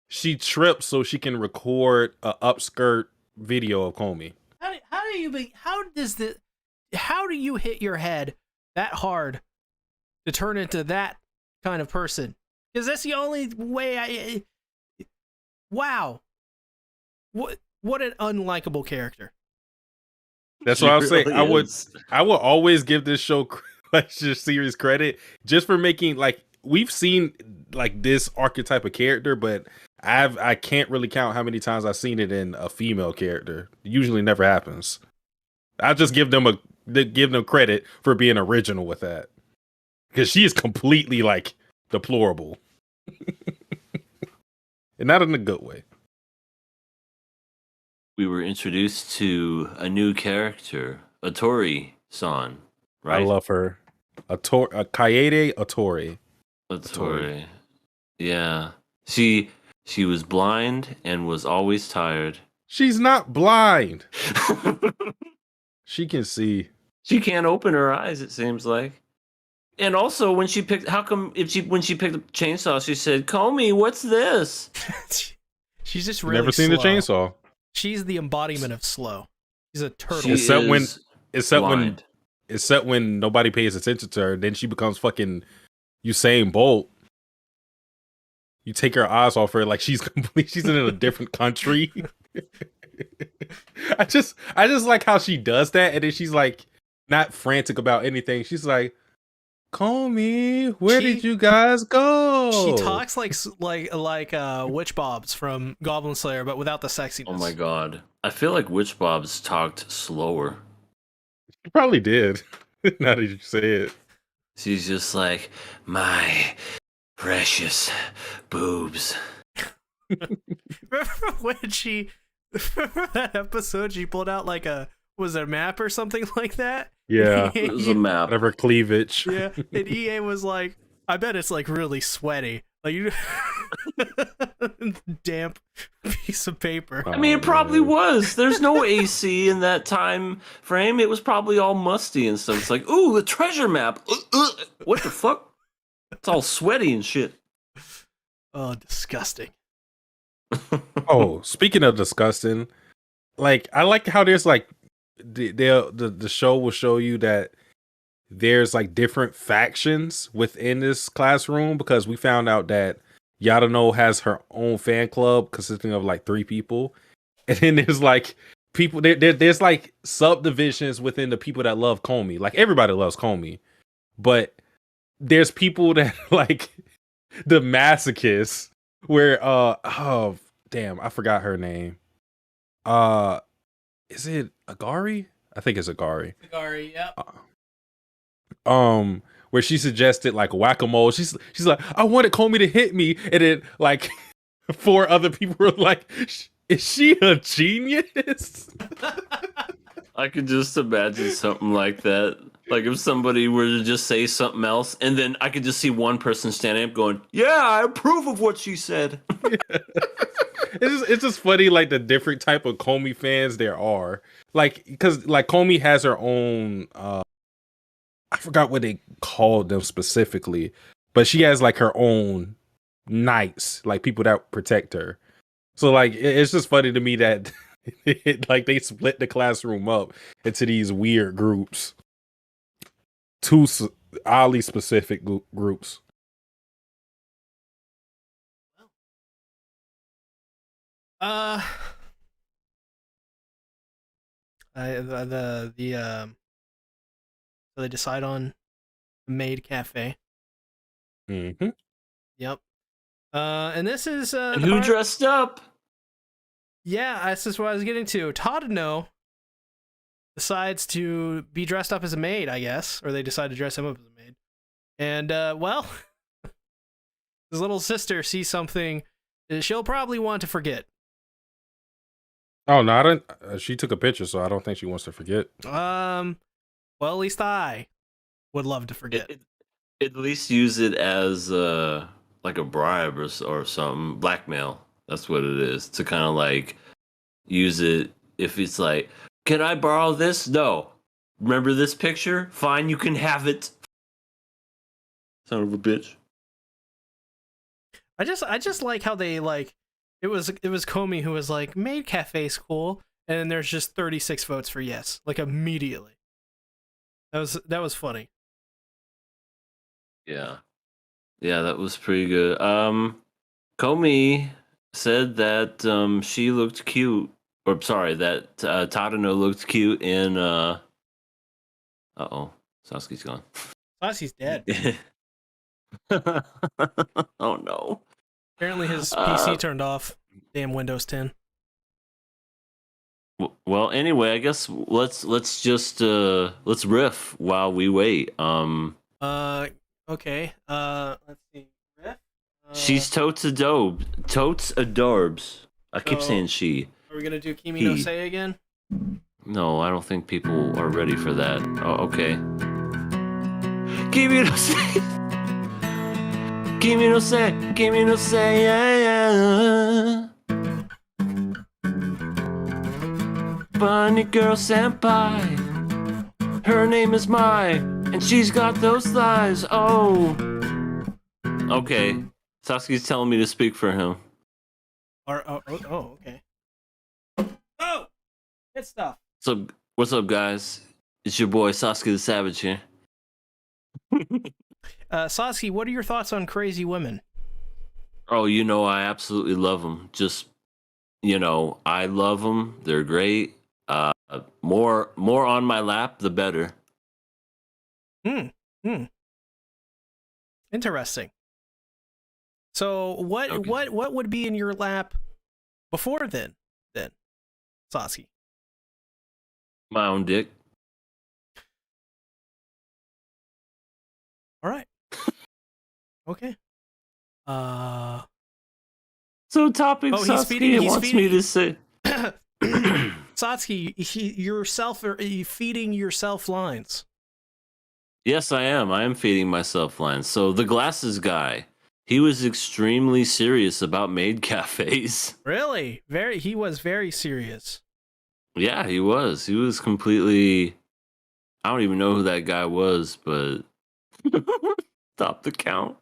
She tripped so she can record a upskirt video of Komi. How do you hit your head that hard to turn into that kind of person? Because that's the only way wow. What an unlikable character. That's She what I'm saying. really is. I would always give this show like this series credit just for making like we've seen like this archetype of character, but I can't really count how many times I've seen it in a female character. It usually never happens. I just give them credit for being original with that, because she is completely like deplorable, and not in a good way. We were introduced to a new character, Otori-san, right? I love her. Kaede Otori. Otori. Yeah. She was blind and was always tired. She's not blind. She can see. She can't open her eyes, it seems like. And also when she picked when she picked up the chainsaw, she said, "Komi, what's this?" She's just really Never seen the slow. chainsaw. She's the embodiment of slow. She's a turtle. She Except blind. when nobody pays attention to her, then she becomes fucking Usain Bolt. You take her eyes off her like she's in a different country. I just like how she does that, and then she's like not frantic about anything. She's like, Komi, where did you guys go? She talks like Witch Bobs from Goblin Slayer, but without the sexiness. Oh my god. I feel like Witch Bob's talked slower. She probably did. Now that you say it. She's just like, my precious boobs. Remember when remember that episode she pulled out like a map or something like that? Yeah. It was a map. Of her cleavage. Yeah, and EA was like, I bet it's like really sweaty. Like you damp piece of paper. I mean, it probably was. There's no AC in that time frame. It was probably all musty and stuff. It's like, ooh, the treasure map. What the fuck? It's all sweaty and shit. Oh, disgusting. Oh, speaking of disgusting, like I like how there's like the show will show you that there's like different factions within this classroom, because we found out that Yadano has her own fan club consisting of like 3 people, and then there's like people there's like subdivisions within the people that love Komi. Like everybody loves Komi, but there's people that like the masochists where oh damn, I forgot her name. Is it Agari? I think it's Agari. Agari, yeah. Where she suggested like whack-a-mole. She's like, I wanted Komi to hit me, and then like 4 other people were like, is she a genius? I could just imagine something like that. Like if somebody were to just say something else, and then I could just see one person standing up going, yeah, I approve of what she said. Yeah. It's just funny, like the different type of Komi fans there are. Like, because like Komi has her own I forgot what they called them specifically, but she has like her own knights, like people that protect her. So like it's just funny to me that like they split the classroom up into these weird groups, 2 oddly specific groups. So they decide on the maid cafe. Mm-hmm. Yep. And this is And who dressed up? Yeah, this is what I was getting to. Tadano decides to be dressed up as a maid, I guess, or they decide to dress him up as a maid. And well, his little sister sees something that she'll probably want to forget. Oh no, I don't. She took a picture, so I don't think she wants to forget. Well, at least I would love to forget. At least use it as like a bribe or something, blackmail. That's what it is. To kind of like use it if it's like, can I borrow this? No. Remember this picture? Fine, you can have it. Son of a bitch. I just like how they like it was Komi who was like, maid cafe's cool, and then there's just 36 votes for yes, like immediately. That was funny. Yeah. Yeah, that was pretty good. Komi said that she looked cute, or sorry, that Tadano looked cute in uh-oh, Sasuke's gone. Sasuke's dead. Oh no. Apparently his PC turned off. Damn Windows 10. Well, anyway, I guess let's just let's riff while we wait. Okay. Let's see. Riff? She's totes adorbs. I keep saying she. Are we gonna do Kimi no Se again? No, I don't think people are ready for that. Oh, okay. Kimi no Se. Kimi no Se. Kimi no Se. Yeah. Funny girl senpai. Her name is Mai, and she's got those thighs. Oh. Okay. Sasuke's telling me to speak for him. Okay. Oh! Hit stuff. What's up, guys? It's your boy Sasuke the Savage here. Sasuke, what are your thoughts on crazy women? Oh, you know I absolutely love them. Just you know, I love them. They're great. More on my lap, the better. Interesting. So what Okay. what would be in your lap before then, Sasuke? My own dick. All right. Okay. So topic Oh, he's Sasuke feeding- he's wants feeding- me to say. Satsuki, are you feeding yourself lines? Yes, I am. I am feeding myself lines. So the glasses guy, he was extremely serious about maid cafes. Really? He was very serious. Yeah, he was. He was completely. I don't even know who that guy was, but stop the count.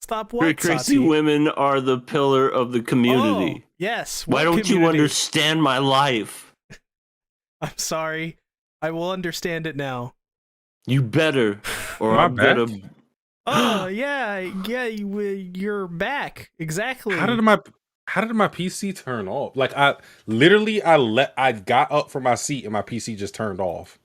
Stop what, Crazy Satsuki? women are the pillar of the community. Oh, yes. Why what don't you community? understand my life? I'm sorry. I will understand it now. You better, or Am I I'm back? gonna. Oh, yeah, you're back. Exactly. How did my PC turn off? Like I got up from my seat and my PC just turned off.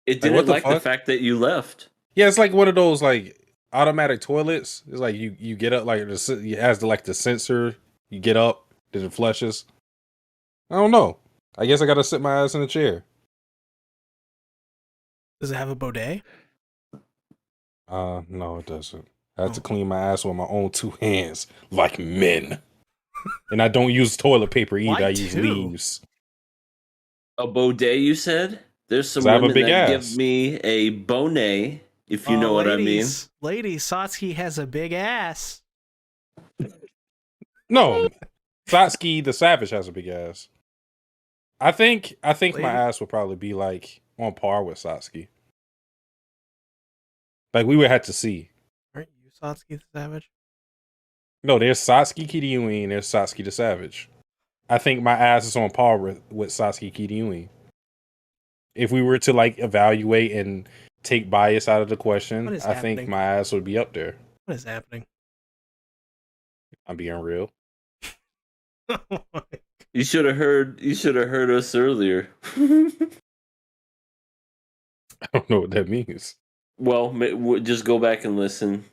It Like, didn't what the like the fuck? fact that you left. Yeah, it's like one of those like automatic toilets. It's like you get up like it has the sensor. You get up, then it flushes. I don't know. I guess I gotta sit my ass in a chair. Does it have a bidet? No, it doesn't. I have to Oh. clean my ass with my own two hands, like men. And I don't use toilet paper either. Why I use two? leaves. A bidet, you said? There's some 'Cause I have a women big that ass. give me a bonnet, if you know what I mean. Ladies, Satsuki has a big ass. No, Satsuki the Savage has a big ass. I think my Lady- ass would probably be like on par with Satsuki. Like we would have to see. Aren't you Satsuki the Savage? No, there's Satsuki Kiryuin and there's Satsuki the Savage. I think my ass is on par with Satsuki Kiryuin. If we were to like evaluate and take bias out of the What question, is I think happening? my ass would be up there. What is happening? I'm being real. You should have heard us earlier. I don't know what that means. Well, just go back and listen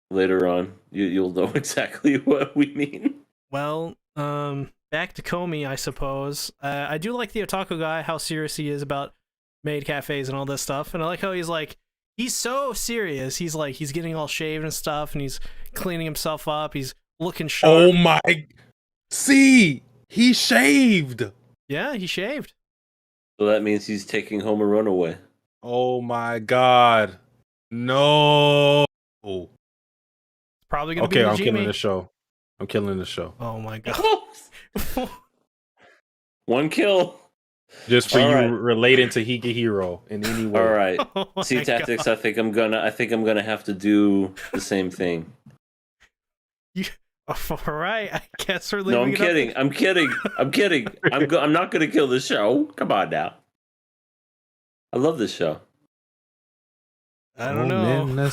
later on. You'll know exactly what we mean. Well, back to Komi, I suppose. I do like the otaku guy, how serious he is about maid cafes and all this stuff, and I like how he's so serious. He's like, he's getting all shaved and stuff, and he's cleaning himself up. He's looking sharp. Oh my! See, he shaved. Yeah, he shaved. So that means he's taking home a runaway. Oh my god! No. It's probably gonna Okay, be I'm Najimi. killing the show. I'm killing the show. Oh my god. One kill. Just for All you right. relating to Higehiro in any way. All right. Oh my See, tactics. God. I think I'm gonna have to do the same thing. All right, I guess we're No, leaving I'm it up kidding. to- I'm kidding. I'm kidding. I'm not gonna kill the show. Come on now. I love this show, I don't know.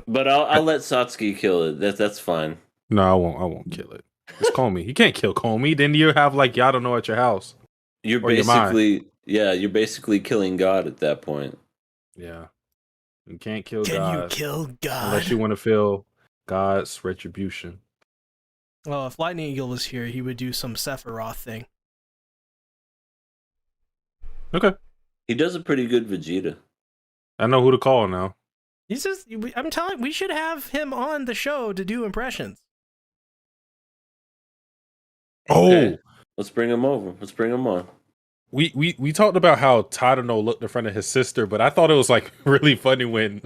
but I'll let Satsuki kill it. That's fine. No, I won't kill it. It's Komi. You can't kill Komi. Then you have like y'all don't know at your house. You're Or your mind. you're basically killing God at that point. Yeah. You can't kill Can God you kill God? unless you want to feel God's retribution. Well, if Lightning Eagle was here, he would do some Sephiroth thing. Okay. He does a pretty good Vegeta. I know who to call now. He's just, I'm telling, we should have him on the show to do impressions. Okay. Oh, Let's bring him over. Let's bring him on. we talked about how Tadano looked in front of his sister, but I thought it was like really funny when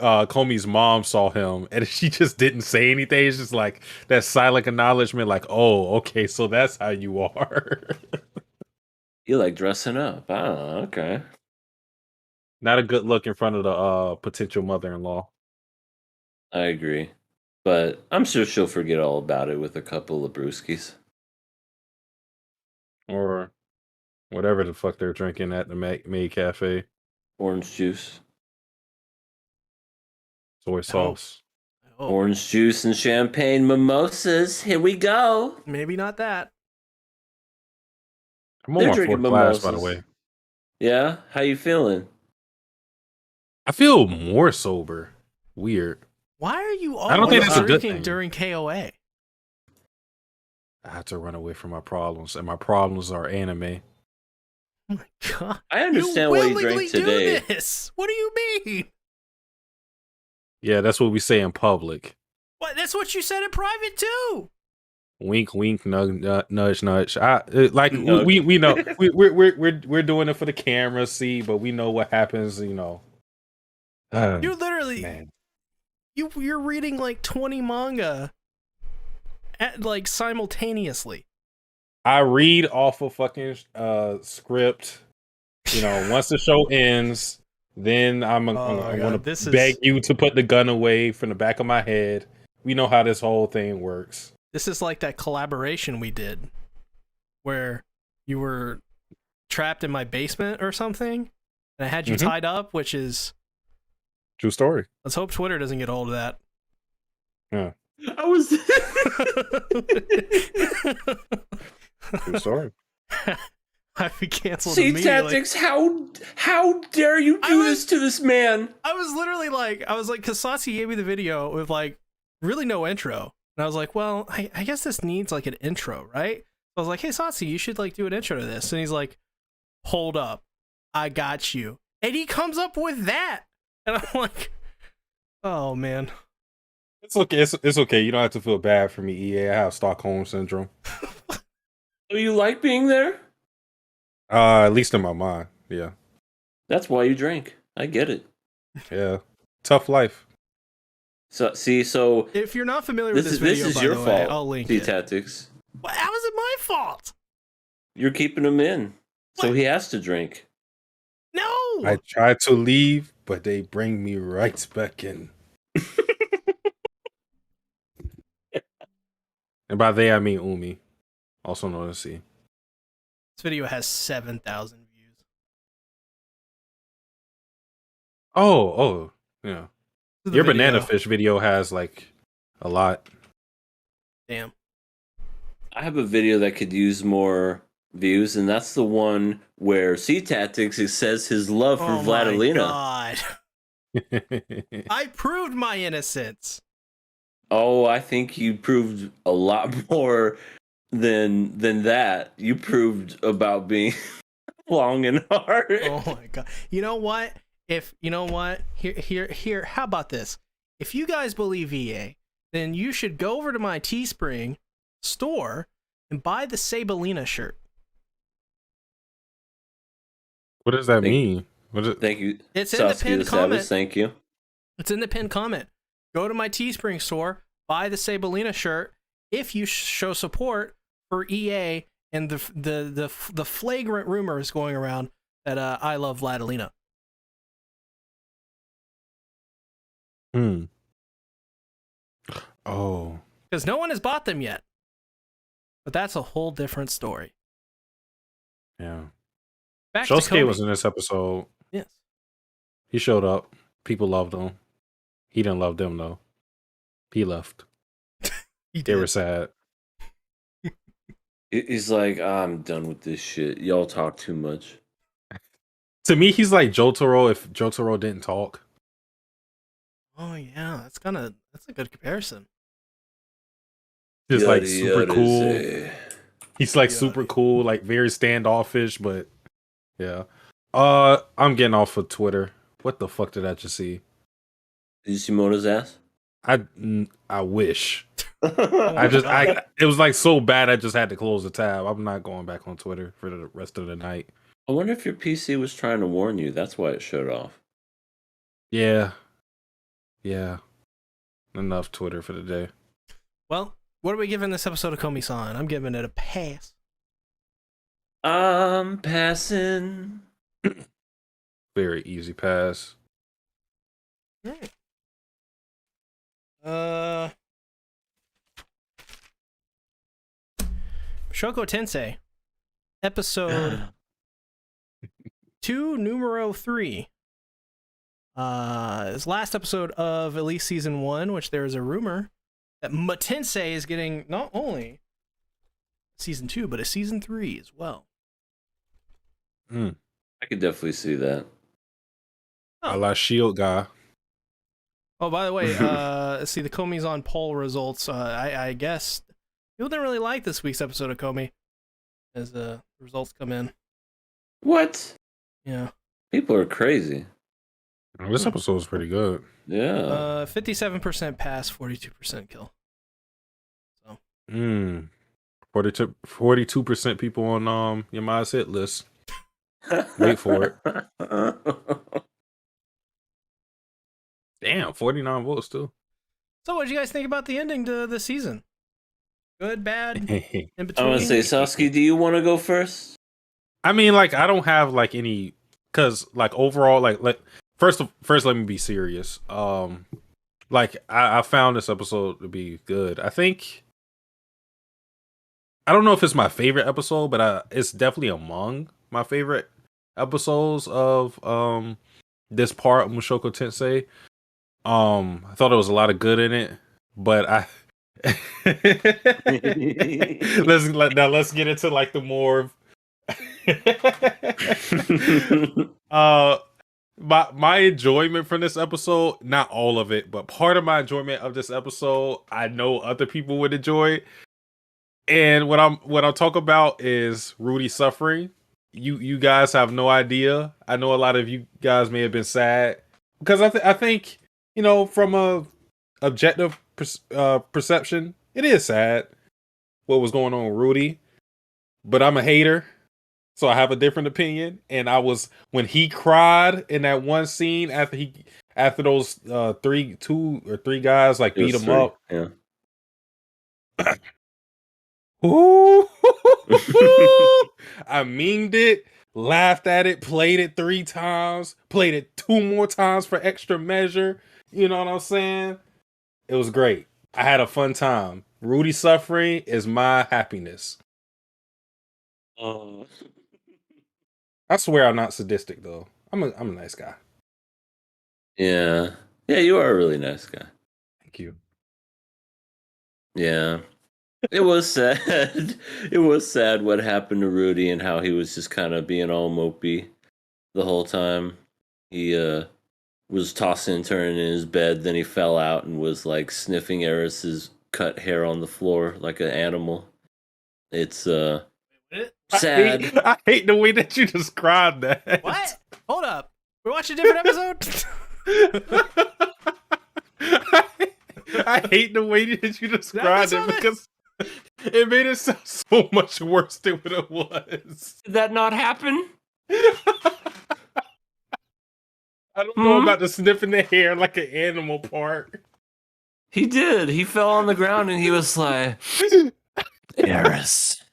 Komi's mom saw him and she just didn't say anything. It's just like that silent acknowledgement, like, oh, okay, so that's how you are. You like dressing up. Oh, okay. Not a good look in front of the potential mother-in-law. I agree. But I'm sure she'll forget all about it with a couple of brewskis. Or whatever the fuck they're drinking at the maid cafe. Orange juice. Soy sauce. I Orange juice and champagne mimosas. Here we go. Maybe not that. I'm on They're my drinking fourth glass, mimosas. by the way. Yeah? How you feeling? I feel more sober. Weird. Why are you I don't think always that's a good drinking thing. during KOA? I have to run away from my problems, and my problems are anime. Oh my god! I understand why you drank today. Do this. What do you mean? Yeah, that's what we say in public. What? That's what you said in private too. Wink, wink, nudge, nudge. Nudge. We know we're doing it for the camera, see, but we know what happens. You know, You literally, man. You're reading like 20 manga at like simultaneously. I read off a fucking script. You know, once the show ends, then I'm gonna beg you to put the gun away from the back of my head. We know how this whole thing works. This is like that collaboration we did where you were trapped in my basement or something and I had you tied up, which is true story. Let's hope Twitter doesn't get hold of that. Yeah. I was true story. I'd be canceled See, immediately. Tactics, how dare you do this to this man? I was literally like, because Saucy gave me the video with like really no intro. And I was like, well, I guess this needs like an intro, right? So I was like, hey, Saucy, you should like do an intro to this. And he's like, hold up, I got you. And he comes up with that. And I'm like, oh, man. It's okay. It's okay. You don't have to feel bad for me, EA. I have Stockholm Syndrome. Do you like being there? At least in my mind. Yeah. That's why you drank. I get it. Yeah. Tough life. So if you're not familiar with this video, this is by your the fault. way, I'll link it. Tactics. Well, how is it my fault? You're keeping him in, so What? he has to drink. No. I tried to leave, but they bring me right back in. And by they, I mean Umi, also known as C. This video has 7,000 views. Oh, yeah. The Your video. banana fish video has like a lot. Damn. I have a video that could use more views, and that's the one where C Tactics says his love for Vladilina. My God. I proved my innocence. Oh, I think you proved a lot more than that. You proved about being long and hard. Oh my God. You know what? Here, how about this? If you guys believe EA, then you should go over to my Teespring store and buy the Sabelina shirt. What does that mean? Thank you. It's in the pinned comment. Thank you. It's in the pinned comment. Go to my Teespring store, buy the Sabelina shirt if you show support for EA and the flagrant rumors going around that I love Vladilina. Oh. Because no one has bought them yet. But that's a whole different story. Yeah. Back to Shosuke Komi. was in this episode. Yes. He showed up. People loved him. He didn't love them though. He left. They were sad. He's like, I'm done with this shit. Y'all talk too much. To me, he's like Jotaro if Jotaro didn't talk. Oh yeah, that's a good comparison. Just like super cool. Say. He's like super cool, like very standoffish, but yeah. I'm getting off of Twitter. What the fuck did I just see? Did you see Mona's ass? I wish. Oh, it was like so bad I just had to close the tab. I'm not going back on Twitter for the rest of the night. I wonder if your PC was trying to warn you. That's why it shut off. Yeah. Enough Twitter for the day. Well, what are we giving this episode of Komi-san? I'm giving it a pass. I'm passing. Very easy pass. Right. Mushoku Tensei, episode 2, numero 3. This last episode of at least season 1, which there is a rumor that Tensei is getting not only season 2, but a season 3 as well. I could definitely see that. I like Shield guy. Oh, by the way, see the Komi's on poll results. I guess people didn't really like this week's episode of Komi as the results come in. What? Yeah. People are crazy. Oh, this episode was pretty good. Yeah. 57% pass, 42% kill. So. 42% people on Yama's hit list. Wait for it. Damn, 49 votes too. So what did you guys think about the ending to the season? Good, bad, in between? I want to say, Sasuke, do you want to go first? I mean, like, I don't have like any, cause like overall, like first, let me be serious. Like I found this episode to be good. I think I don't know if it's my favorite episode, but it's definitely among my favorite episodes of this part of Mushoku Tensei. I thought there was a lot of good in it, but let's get into like the more my enjoyment from this episode, not all of it, but part of my enjoyment of this episode, I know other people would enjoy. And what I'm talking about is Rudy suffering. You guys have no idea. I know a lot of you guys may have been sad because I think, you know, from a objective perception, it is sad what was going on with Rudy. But I'm a hater, so I have a different opinion. And when he cried in that one scene after those two or three guys like beat him up. Yeah. Ooh. I memed it, laughed at it, played it 3 times, played it 2 more times for extra measure. You know what I'm saying? It was great. I had a fun time. Rudy suffering is my happiness. I swear I'm not sadistic though. I'm a nice guy. Yeah, you are a really nice guy. Thank you. Yeah. It was sad. It was sad what happened to Rudy and how he was just kind of being all mopey the whole time. He was tossing and turning in his bed, then he fell out and was like sniffing Eris's cut hair on the floor like an animal. It's sad. I hate the way that you described that. What? Hold up. We're watching a different episode? I hate the way that you described it because it made it sound so much worse than what it was. Did that not happen? I don't know about the sniffing the hair like an animal part. He did. He fell on the ground and he was like, Eris.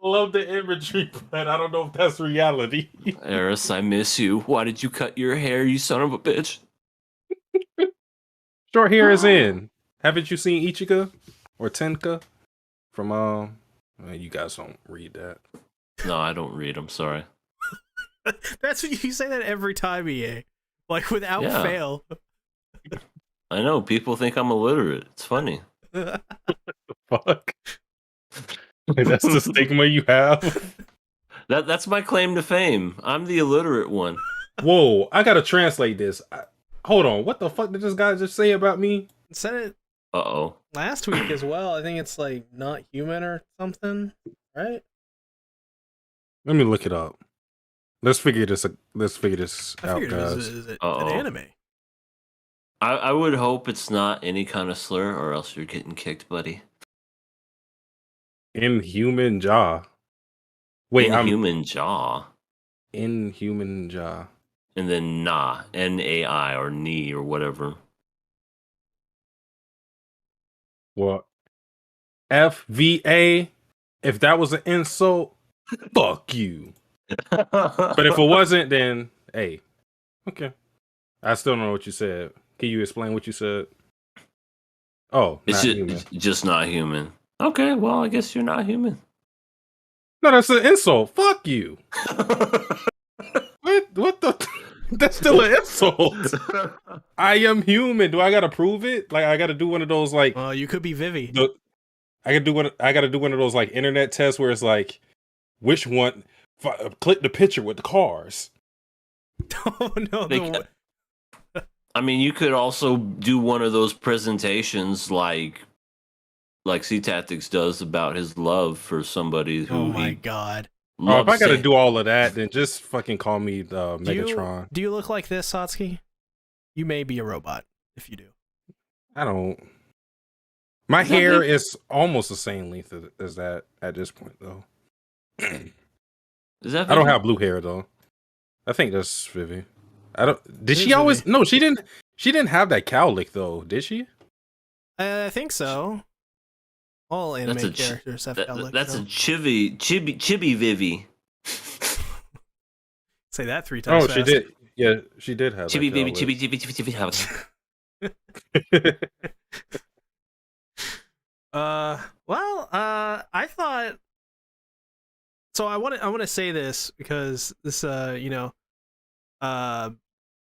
I love the imagery, but I don't know if that's reality. Eris, I miss you. Why did you cut your hair, you son of a bitch? Short hair is in. Haven't you seen Ichika or Tenka from you guys don't read that. No, I don't read. I'm sorry. That's what you say that every time, EA. Like without fail. I know, people think I'm illiterate. It's funny. Fuck. That's the stigma you have. That's my claim to fame. I'm the illiterate one. Whoa, I gotta translate this. Hold on, what the fuck did this guy just say about me? Said it last week as well. I think it's like not human or something, right? Let me look it up. Let's figure this out, guys. Is it an anime? I would hope it's not any kind of slur, or else you're getting kicked, buddy. Inhuman jaw. Wait, Inhuman jaw. Inhuman jaw. And then N-A-I, or knee, or whatever. Well, FVA, if that was an insult, fuck you. But if it wasn't, then, hey, okay. I still don't know what you said. Can you explain what you said? Oh, it's just not human. Okay, well, I guess you're not human. No, that's an insult. Fuck you. What the? That's still an insult. I am human. Do I gotta prove it? Like I gotta do one of those like You could be Vivi. I gotta do one of those like internet tests where it's like which one click the picture with the cars. Oh no. I mean, you could also do one of those presentations like C Tactics does about his love for somebody who Oh my god. Oh, if I gotta to- do all of that, then just fucking call me Megatron. Do you look like this, Satsuki? You may be a robot if you do. I don't. My hair is almost the same length as that at this point, though. Is that I don't Vivi? have blue hair though. I think that's Vivi. I don't. Did It she is always? Vivi. No, she didn't. She didn't have that cowlick though, did she? I think so. All anime That's a characters have cowlick. That's so. a chibi Vivi. Say that 3 times Oh, fast. she did. Yeah, she did have Chibi that Vivi, cowlick. chibi. I thought. So I want to say this because this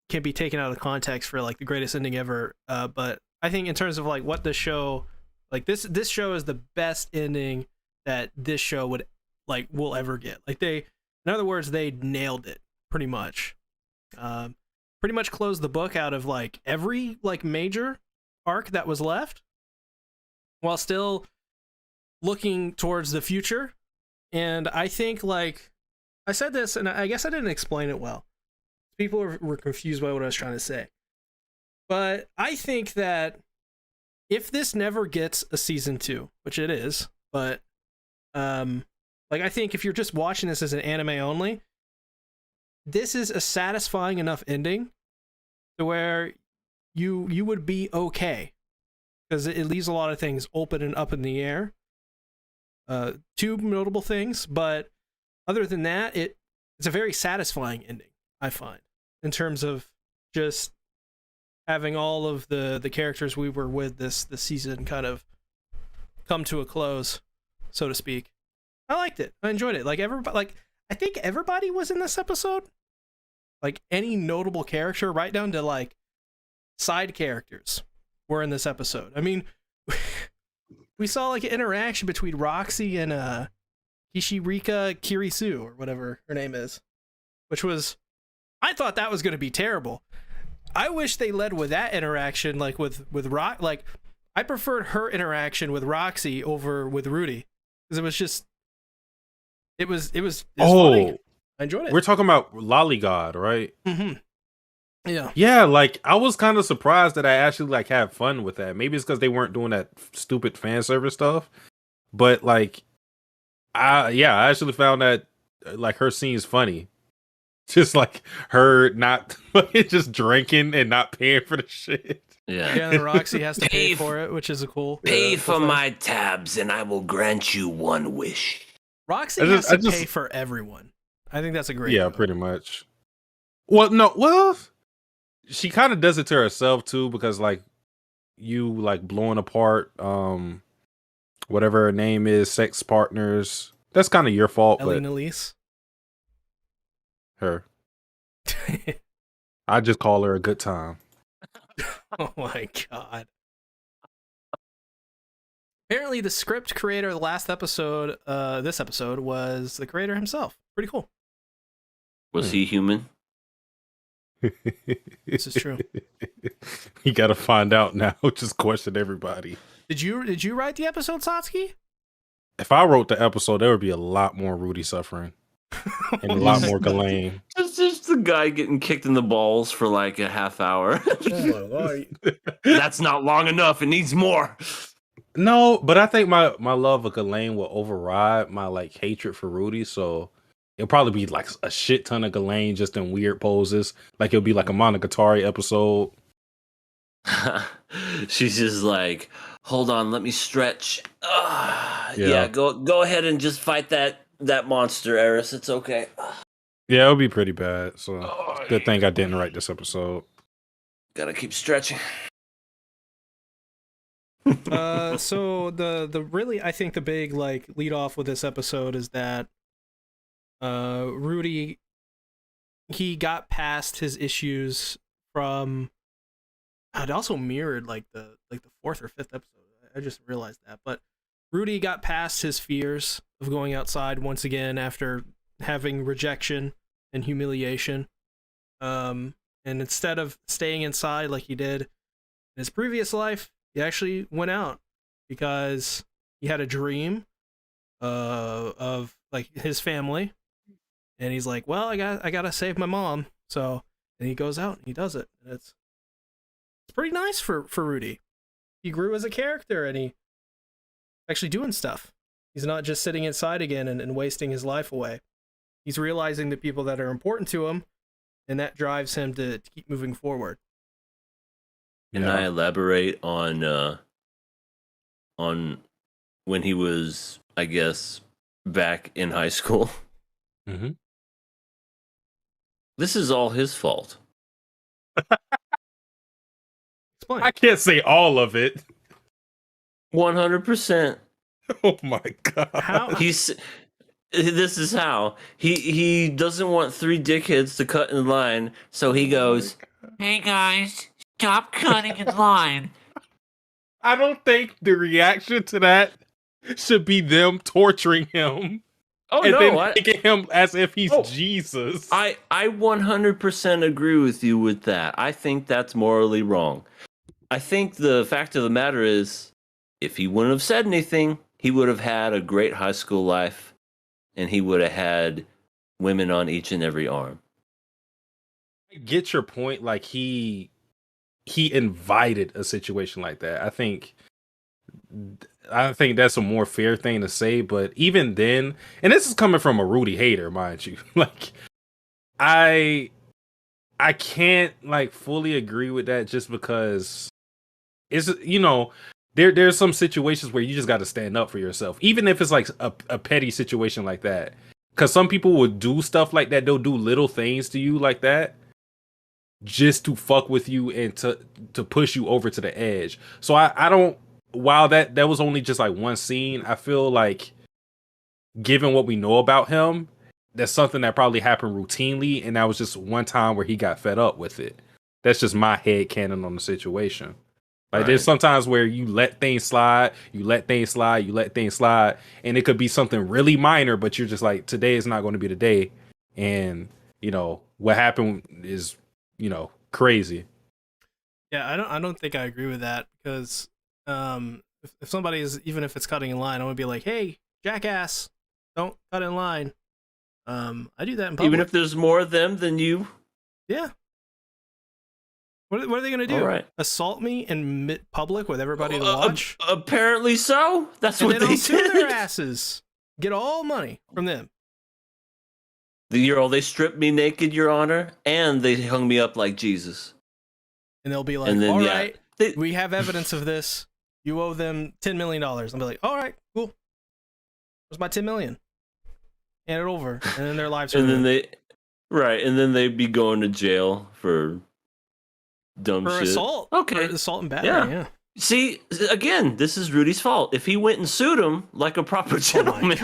can be taken out of context for like the greatest ending ever. But I think in terms of like what the show, like this show is the best ending that this show will ever get. Like in other words, they nailed it pretty much. Pretty much closed the book out of like every like major arc that was left, while still looking towards the future. And I think, like, I said this, and I guess I didn't explain it well. People were confused by what I was trying to say. But I think that if this never gets a season 2, which it is, but, like, I think if you're just watching this as an anime only, this is a satisfying enough ending to where you would be okay. Because it leaves a lot of things open and up in the air. Two notable things, but other than that, it's a very satisfying ending, I find, in terms of just having all of the characters we were with this season kind of come to a close, so to speak. I liked it. I enjoyed it. Like I think everybody was in this episode. Like any notable character, right down to like side characters, were in this episode. I mean, we saw like an interaction between Roxy and Hishirika Kirisu, or whatever her name is, which was, I thought that was going to be terrible. I wish they led with that interaction, like with Rock. Like I preferred her interaction with Roxy over with Rudy, because it was just, it was funny. I enjoyed it. We're talking about Lollygod, right? Mm-hmm. Yeah. Yeah, like I was kind of surprised that I actually like had fun with that. Maybe it's because they weren't doing that stupid fan service stuff, but like, I actually found that like her scenes funny. Just like her not just drinking and not paying for the shit. Yeah. Yeah, and Roxy has to pay Pay for it, which is a cool. Pay for cool thing. my tabs, and I will grant you one wish. Roxy I has just- to pay for everyone. I think that's a great. Yeah, move. pretty much. Well, she kind of does it to herself too, because like you like blowing apart whatever her name is, sex partners. That's kind of your fault, Ellie but Elise. her. I just call her a good time. Oh my god. Apparently the script creator of the last episode, this episode, was the creator himself. Pretty cool. Was he human? This is true. You gotta find out now. Just question everybody. Did you write the episode, Satsuki? If I wrote the episode, there would be a lot more Rudy suffering and a lot more Ghislaine. Just the guy getting kicked in the balls for like a half hour. That's not long enough. It needs more. No, but I think my love of Ghislaine will override my like hatred for Rudy. So it'll probably be like a shit ton of Ghislaine just in weird poses. Like it'll be like a Monogatari episode. She's just like, hold on, let me stretch. Yeah, go ahead and just fight that monster, Eris. It's okay. Yeah, it'll be pretty bad. So good thing I didn't write this episode. Gotta keep stretching. So the really, I think the big like lead off with this episode is that Rudy he got past his issues from. It also mirrored like the fourth or fifth episode. I just realized that, but Rudy got past his fears of going outside once again after having rejection and humiliation. And instead of staying inside like he did in his previous life, he actually went out because he had a dream of like his family, and he's like, well, I gotta save my mom. So, and he goes out and he does it. And it's pretty nice for Rudy. He grew as a character, and he actually doing stuff. He's not just sitting inside again and wasting his life away. He's realizing the people that are important to him, and that drives him to keep moving forward. Can I elaborate on when he was, I guess, back in high school? Mm-hmm. This is all his fault. Explain. I can't say all of it. 100%. Oh my god. How? This is how. He doesn't want three dickheads to cut in line, so he goes, Hey guys, stop cutting in line. I don't think the reaction to that should be them torturing him. oh And no, then I, making him as if he's Oh. Jesus. I 100% agree with you with that. I think that's morally wrong. I think the fact of the matter is, if he wouldn't have said anything, he would have had a great high school life, and he would have had women on each and every arm. I get your point. Like he invited a situation like that. I think that's a more fair thing to say. But even then, and this is coming from a Rudy hater, mind you. Like I can't like fully agree with that, just because it's, you know, there's some situations where you just got to stand up for yourself, even if it's like a petty situation like that. Because some people would do stuff like that. They'll do little things to you like that just to fuck with you and to push you over to the edge. So I don't. While that was only just like one scene, I feel like, given what we know about him, that's something that probably happened routinely, and that was just one time where he got fed up with it. That's just my head canon on the situation. Like there's sometimes where you let things slide, and it could be something really minor, but you're just like, today is not going to be the day, and you know what happened is, you know, crazy. Yeah, I don't think I agree with that, because if somebody is, even if it's cutting in line, I would be like, hey, jackass, don't cut in line. I do that in public. Even if there's more of them than you. Yeah. What are they gonna do? All right. Assault me in public with everybody to watch? Apparently so. That's And what then they I'll sue their did. asses. Get all money from them. They stripped me naked, Your Honor, and they hung me up like Jesus. And they'll be like, And then, all yeah, right, they- we have evidence of this. You owe them $10 million. I'll be like, all right, cool. Where's my $10 million? Hand it over. And then their lives are And then ruined. and then they'd be going to jail for dumb For shit. assault. Okay. For assault and battery, Yeah. yeah. See, again, this is Rudy's fault. If he went and sued him like a proper Oh my gentleman,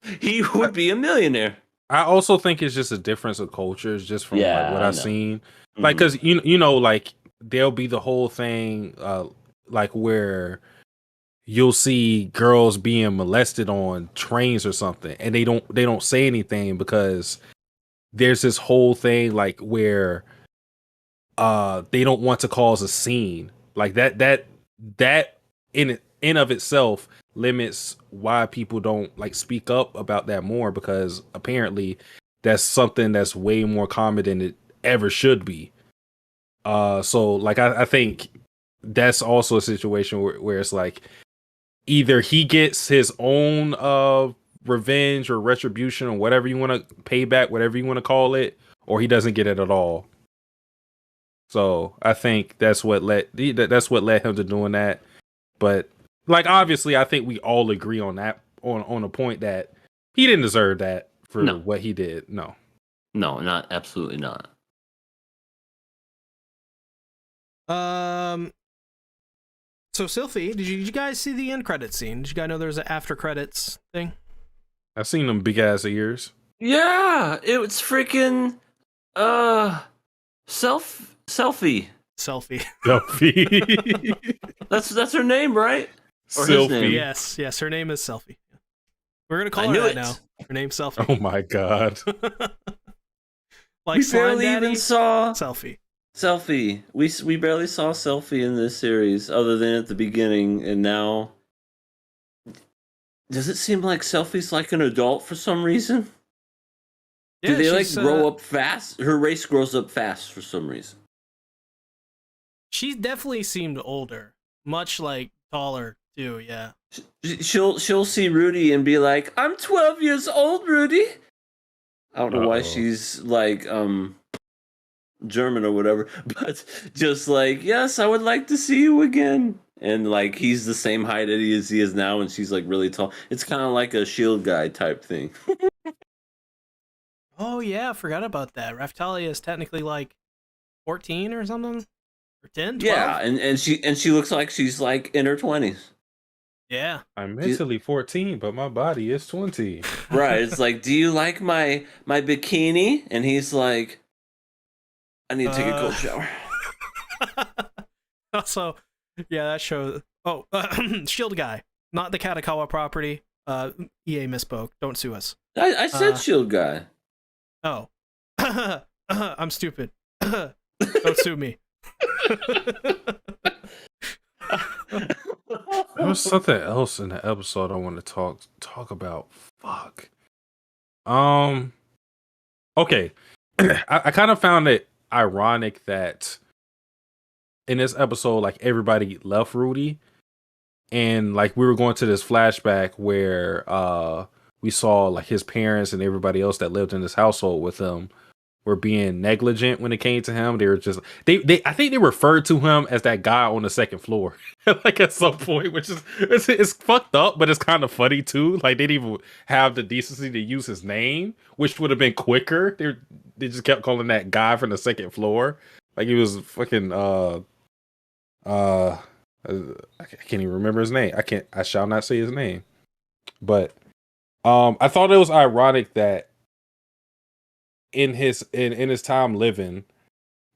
God. he would be a millionaire. I also think it's just a difference of cultures, just from Yeah, like what I I've know. seen. Like, because you know, like there'll be the whole thing, like where you'll see girls being molested on trains or something, and they don't say anything because there's this whole thing like where they don't want to cause a scene, like that in of itself limits why people don't like speak up about that more, because apparently that's something that's way more common than it ever should be. So like I think that's also a situation where it's like either he gets his own revenge or retribution or whatever you want to pay back, whatever you want to call it, or he doesn't get it at all. So I think that's what led him to doing that. But like obviously I think we all agree on that, on a point that he didn't deserve that for No. what he did. No. No, absolutely not. So Sylphie, did you guys see the end credit scene? Did you guys know there was an after credits thing? I've seen them big ass ears. Yeah, it was freaking Selfie. Selfie. Selfie. That's her name, right? Or his name? Yes, her name is Selfie. We're gonna call I her knew that it. now. Her name's Selfie. Oh my god. Like We Slime barely Daddy, even saw Selfie. Selfie. We barely saw Selfie in this series, other than at the beginning, and now. Does it seem like Selfie's like an adult for some reason? Do Yeah, they like she's, grow up fast? Her race grows up fast for some reason. She definitely seemed older, much like taller too. Yeah. She'll see Rudy and be like, "I'm 12 years old, Rudy." I don't know why she's like German or whatever, but just like, "Yes, I would like to see you again." And like he's the same height as he is now, and she's like really tall. It's kind of like a Shield guy type thing. Oh yeah, I forgot about that. Raftalia is technically like 14 or something, or 10, 12? Yeah, and she looks like she's like in her 20s. Yeah. I'm mentally 14, but my body is 20. Right. It's like, do you like my bikini? And he's like, I need to take a cold shower. Also, yeah, that show. Oh, Shield guy, not the Katakawa property. EA misspoke. Don't sue us. I said Shield guy. Oh, I'm stupid. Don't sue me. There was something else in the episode I want to talk about. Fuck. Okay. I kind of found it ironic that in this episode, like everybody left Rudy, and like we were going to this flashback where we saw like his parents and everybody else that lived in this household with him were being negligent when it came to him. They were just they I think they referred to him as that guy on the second floor, like at some point, which is it's fucked up, but it's kind of funny too. Like they didn't even have the decency to use his name, which would have been quicker. They just kept calling that guy from the second floor like he was fucking I can't even remember his name. I shall not say his name. But I thought it was ironic that in his time living,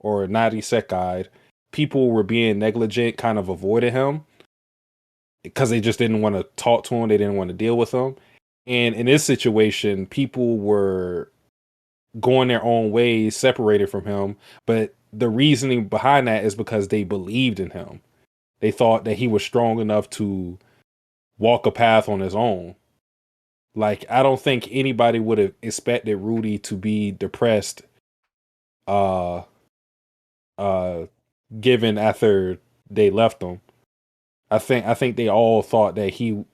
or Nadi Sekai, people were being negligent, kind of avoided him because they just didn't want to talk to him, they didn't want to deal with him. And in this situation, people were going their own ways, separated from him. But the reasoning behind that is because they believed in him. They thought that he was strong enough to walk a path on his own. Like, I don't think anybody would have expected Rudy to be depressed, given after they left him. I think they all thought that he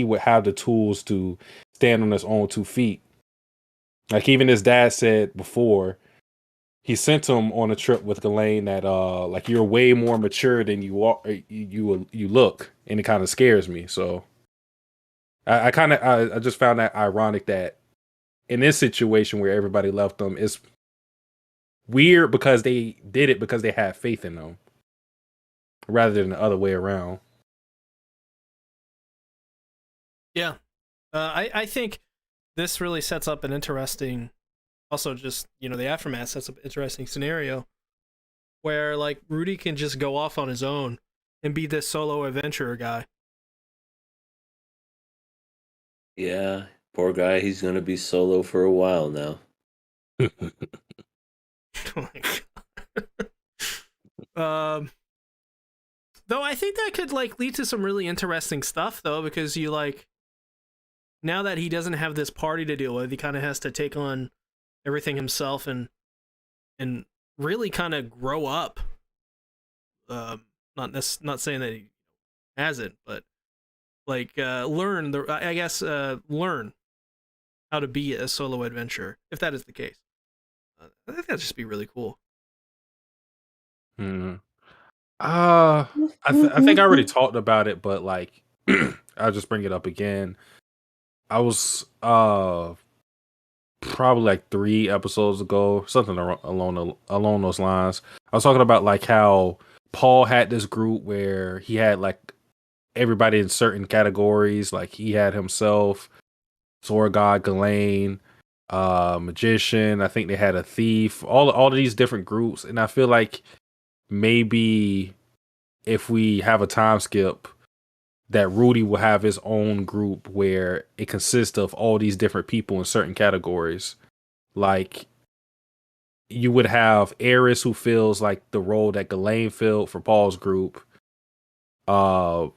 would have the tools to stand on his own 2 feet. Like even his dad said before, he sent him on a trip with Ghislaine that like you're way more mature than you are, you look, and it kind of scares me. So I just found that ironic that in this situation where everybody left them, it's weird because they did it because they had faith in them rather than the other way around. Yeah. I think this really sets up an interesting, also just, the aftermath sets up an interesting scenario where like Rudy can just go off on his own and be this solo adventurer guy. Yeah, poor guy. He's gonna be solo for a while now. Oh my God. Though I think that could like lead to some really interesting stuff though, because you like, now that he doesn't have this party to deal with, he kind of has to take on everything himself and really kind of grow up. Not saying that he hasn't, but like learn how to be a solo adventurer, if that is the case. I think that'd just be really cool. I think I already talked about it, but like I'll just bring it up again. I was probably like 3 episodes ago, something along those lines. I was talking about like how Paul had this group where he had like everybody in certain categories. Like he had himself, Sword God, Ghislaine, magician. I think they had a thief. All of these different groups, and I feel like maybe if we have a time skip, that Rudy will have his own group where it consists of all these different people in certain categories. Like you would have Eris, who fills like the role that Ghislaine filled for Paul's group. Rudy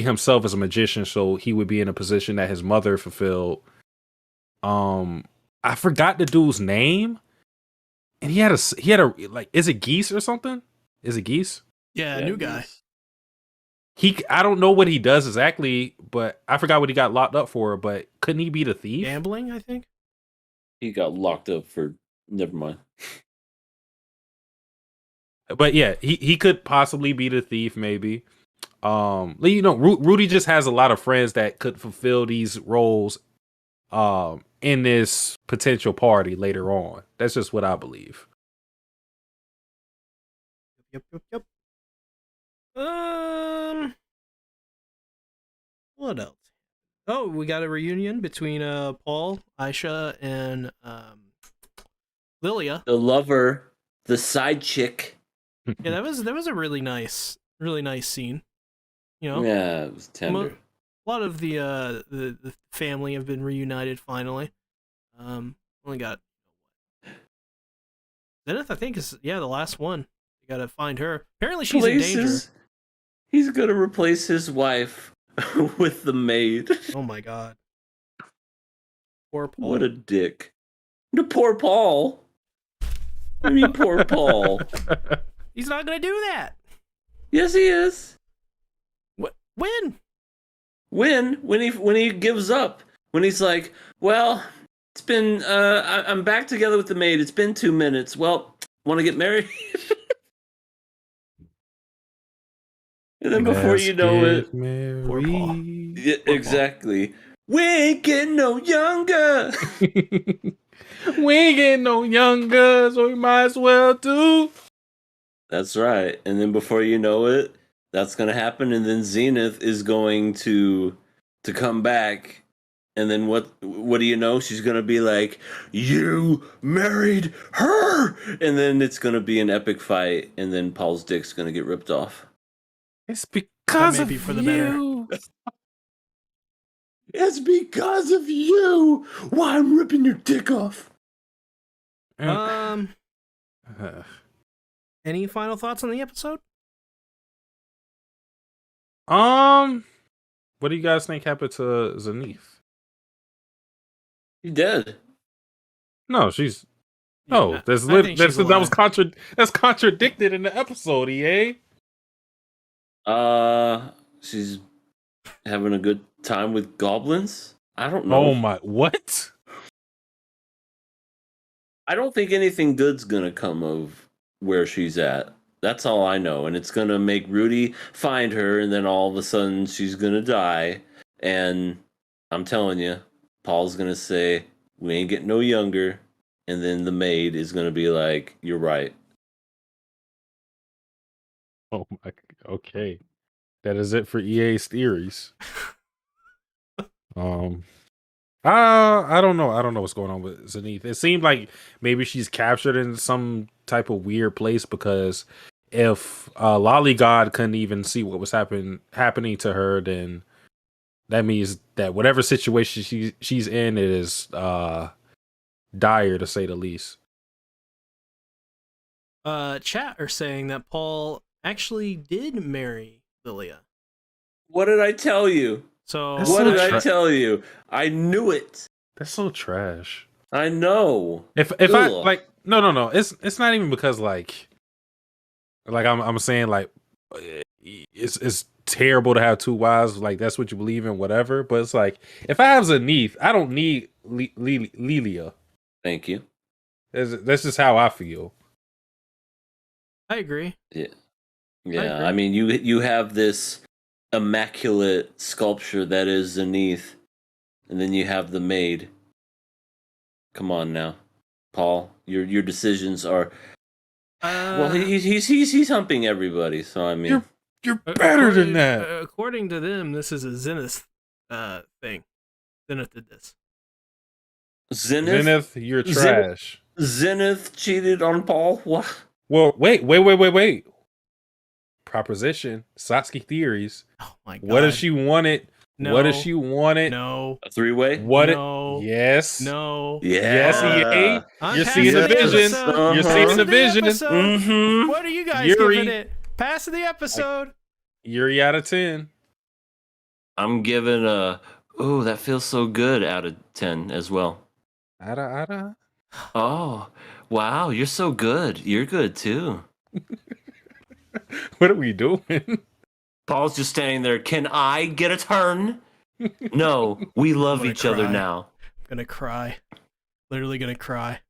himself is a magician, so he would be in a position that his mother fulfilled. I forgot the dude's name, and he had a like, is it Geese or something? Is it Geese? Yeah, new guy. I don't know what he does exactly, but I forgot what he got locked up for. But couldn't he be the thief? Gambling, I think. He got locked up for. Never mind. But yeah, he could possibly be the thief, maybe. Rudy just has a lot of friends that could fulfill these roles in this potential party later on. That's just what I believe. Yep. What else? Oh, we got a reunion between Paul, Aisha, and Lilia. The lover, the side chick. Yeah, that was a really nice scene. You know, Yeah, it was tender. A lot of the family have been reunited finally. Only got Zenith, I think, is the last one. You gotta find her. Apparently, she's in danger. He's gonna replace his wife with the maid. Oh my god! Poor Paul. What a dick. The poor Paul. I mean, poor Paul. He's not gonna do that. Yes, he is. What? When? When he gives up. When he's like, well, it's been I'm back together with the maid. It's been 2 minutes. Well, want to get married? And then before you know it, poor Paul. Yeah, exactly. We ain't getting no younger. We ain't getting no younger, so we might as well do. That's right. And then before you know it, that's gonna happen, and then Zenith is going to come back, and then what do you know? She's gonna be like, "You married her," and then it's gonna be an epic fight, and then Paul's dick's gonna get ripped off. It's because of for the you. It's because of you. Why I'm ripping your dick off. Any final thoughts on the episode? What do you guys think happened to Zenith? She's dead. No, she's Yeah, that's contradicted in the episode, EA. She's having a good time with goblins? I don't know. Oh my, what? I don't think anything good's gonna come of where she's at. That's all I know. And it's gonna make Rudy find her, and then all of a sudden she's gonna die. And I'm telling you, Paul's gonna say, "We ain't getting no younger." And then the maid is gonna be like, "You're right." Oh my, okay. That is it for EA's theories. I don't know. I don't know what's going on with Zenith. It seemed like maybe she's captured in some type of weird place, because if Lolly God couldn't even see what was happening to her, then that means that whatever situation she's in is dire, to say the least. Chat are saying that Paul actually did marry Lilia. What did I tell you? So what did I tell you? I knew it. That's so trash. I know. If I like, no, it's not even because like I'm saying like it's terrible to have two wives, like that's what you believe in, whatever. But it's like, if I have Zenith, I don't need Lilia. Thank you. That's just how I feel. I agree. Yeah. I mean, you have this immaculate sculpture that is Zenith, and then you have the maid. Come on now, Paul. Your decisions are. Well, he's humping everybody. So I mean, you're better than that. According to them, this is a Zenith thing. Zenith did this. Zenith. you're Zenith- trash. Zenith cheated on Paul. What? Well, wait. Proposition. Satsuki theories. Oh my god. What if she wanted? No. What if she wanted? No. A three-way? What? No. Yes. No. Yes, EA. I'm You're passing seeing the vision. episode. You're Passing seeing the vision. episode. Mm-hmm. What are you guys Yuri. giving it? Passing the episode. Yuri out of 10. I'm giving a that feels so good out of 10 as well. Ada. Oh, wow, you're so good. You're good too. What are we doing? Paul's just standing there. Can I get a turn? No, we love gonna each other cry. now. I'm gonna cry. Literally gonna cry.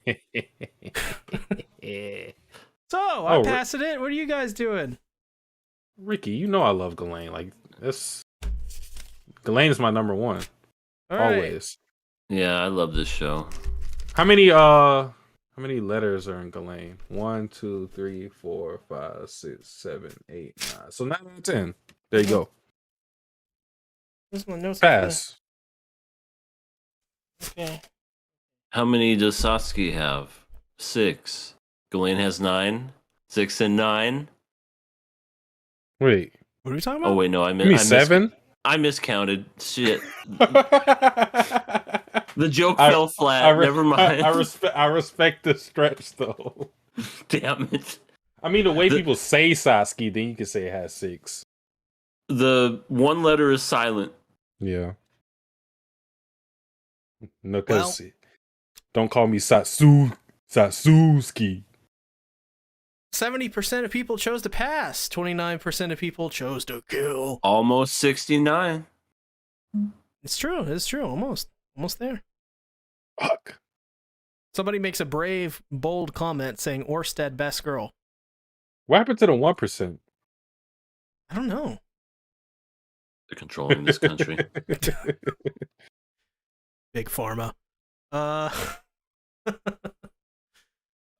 So I'm passing it. What are you guys doing? Ricky, you know I love Ghislaine. Like this, Ghislaine is my number one. All right. Always. Yeah, I love this show. How many letters are in Ghislaine? 1, 2, 3, 4, 5, 6, 7, 8, 9. So 9 out of 10. There you go. This one, no Pass. Okay. How many does Satsuki have? 6. Ghislaine has 9. 6 and 9. Wait. What are we talking about? Oh wait, no, You mean 7? I miscounted. Shit. The joke fell flat. Never mind. I respect the stretch though. Damn it. I mean, the way people say Sasuke, then you can say it has 6. The one letter is silent. Yeah. No, because don't call me Sasuke. 70% of people chose to pass. 29% of people chose to kill. Almost 69. It's true. It's true. Almost there. Fuck. Somebody makes a brave, bold comment saying Orsted best girl. What happened to the 1%? I don't know. They're controlling this country. Big Pharma. What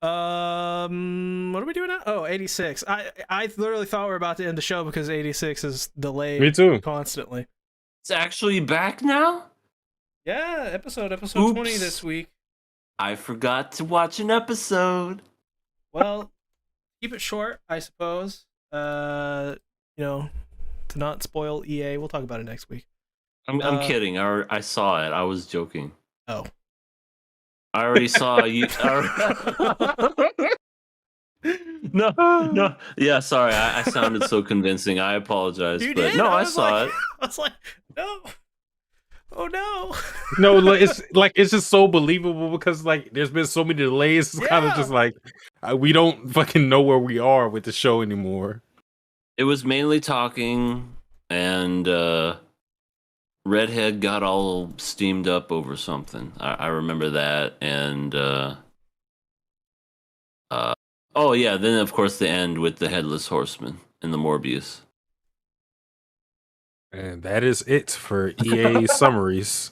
are we doing now? Oh, 86. I literally thought we were about to end the show because 86 is delayed. Me too. Constantly. It's actually back now? Yeah, episode Oops. 20 this week. I forgot to watch an episode. Well, keep it short, I suppose. To not spoil EA. We'll talk about it next week. I'm kidding. I saw it. I was joking. Oh. I already saw you. No. Yeah, sorry. I sounded so convincing. I apologize. You but did? No, I saw it. I was like, no. Oh no. No, it's just so believable because like there's been so many delays. It's kind of just like we don't fucking know where we are with the show anymore. It was mainly talking, and Redhead got all steamed up over something. I remember that, and oh yeah, then of course the end with the Headless Horseman and the Morbius. And that is it for EA summaries.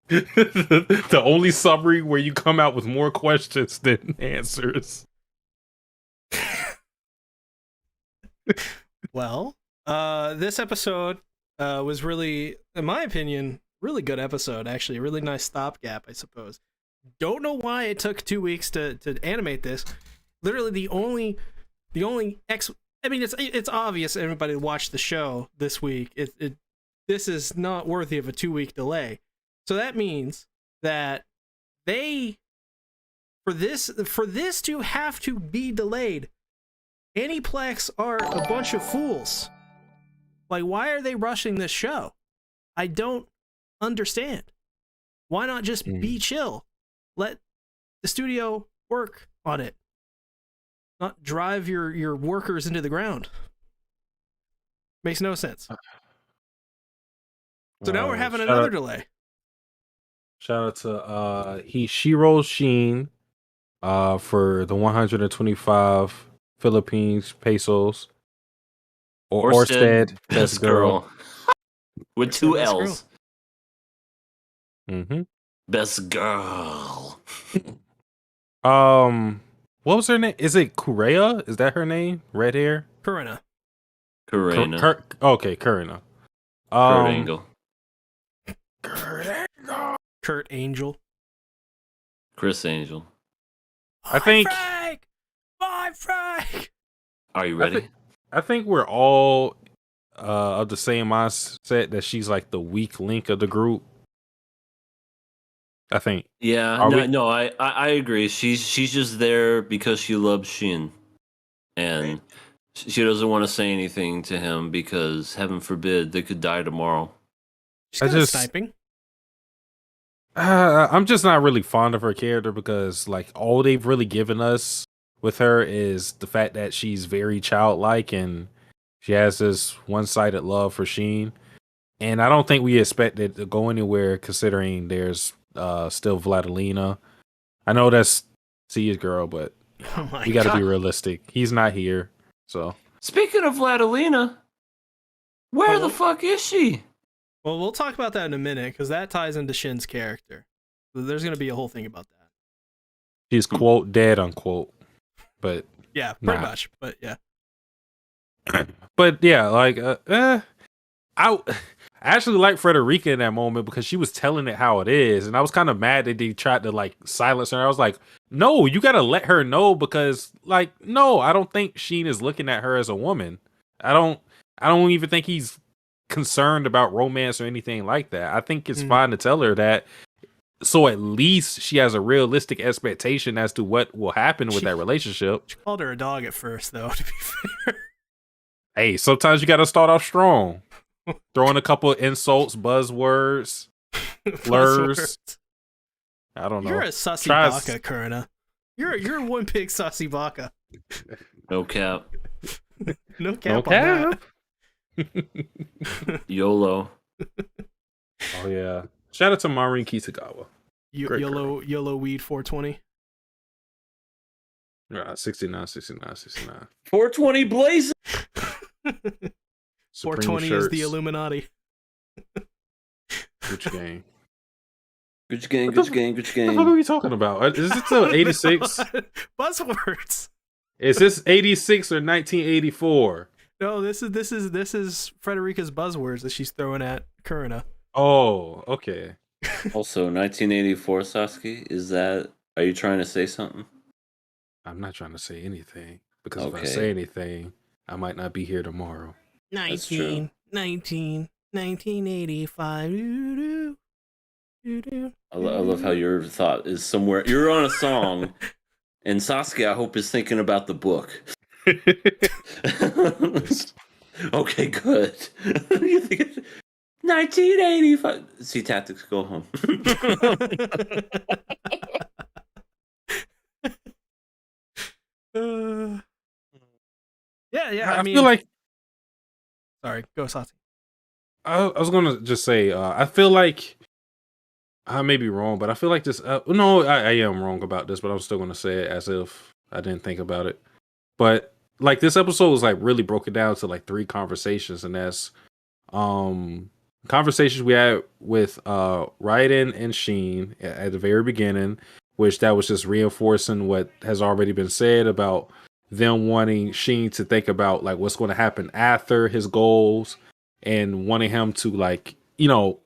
The only summary where you come out with more questions than answers. Well, this episode was really, in my opinion, really good episode. Actually, a really nice stopgap, I suppose. Don't know why it took 2 weeks to animate this. Literally, the only I mean, it's obvious everybody watched the show this week. This is not worthy of a 2-week delay. So that means that for this to have to be delayed, Aniplex are a bunch of fools. Like, why are they rushing this show? I don't understand. Why not just be chill? Let the studio work on it. Not drive your workers into the ground. Makes no sense. So now we're having another delay. Shout out to Hishiro Sheen for the 125 Philippines pesos. Orsted, best girl. With 2 L's. Mm-hmm. Best girl. What was her name? Is it Kurea? Is that her name? Red hair? Karina. Karina. Okay, Karina. Kurt Angle. Kurt Angle. Kurt Angel. Chris Angel. I think- Frank. Are you ready? I think we're all of the same mindset that she's like the weak link of the group. I think. Yeah, Are no, we- no, I agree. She's just there because she loves Shin, and she doesn't want to say anything to him because, heaven forbid, they could die tomorrow. She's I good at just- sniping. I'm just not really fond of her character because like all they've really given us with her is the fact that she's very childlike and she has this one-sided love for Sheen. And I don't think we expect it to go anywhere considering there's still Vladilena. I know that's Sia's girl, but Oh my we got to God. be realistic. He's not here, so Speaking of Vladilena, where the fuck is she? Well, we'll talk about that in a minute because that ties into Shin's character. So there's going to be a whole thing about that. she's quote dead unquote. But Yeah, pretty Nah. much. But yeah. But yeah, like I actually like Frederica in that moment because she was telling it how it is, and I was kind of mad that they tried to like silence her. I was like, no, you gotta let her know because like no, I don't think Sheen is looking at her as a woman. I don't even think he's concerned about romance or anything like that. I think it's fine to tell her that. So at least she has a realistic expectation as to what will happen with that relationship. She called her a dog at first, though, to be fair. Hey, sometimes you got to start off strong. Throwing a couple of insults, buzzwords, slurs. I don't know. You're a sussy Try- baka, Kurina. You're one big sussy baka. No cap. No cap No on cap. YOLO. Oh yeah. Shout out to Maureen Kisagawa. that. Great Yellow weed 420. 69. 420 blazing. 420 is the Illuminati. Gucci gang. Gucci gang, What the Gucci gang, Gucci What the fuck are gang. we talking about? Is it still 86? Buzzwords. Is this 86 or 1984? No, this is Frederica's buzzwords that she's throwing at Kurina. Oh, okay. Also, 1984, Sasuke. Are you trying to say something? I'm not trying to say anything because if I Okay. say anything, I might not be here tomorrow. That's true. 1985. Doo-doo, doo-doo, I love how your thought is somewhere. You're on a song, and Sasuke, I hope, is thinking about the book. Okay, good. You think 1985? See, tactics go home. yeah. I mean, feel like sorry, go Sati. I was gonna just say I feel like I may be wrong, but I feel like this. No, I am wrong about this, but I'm still gonna say it as if I didn't think about it. But like this episode was like really broken down to like 3 conversations, and that's conversations we had with Raiden and Sheen at the very beginning, which that was just reinforcing what has already been said about them wanting Sheen to think about like what's going to happen after his goals and wanting him to like, you know,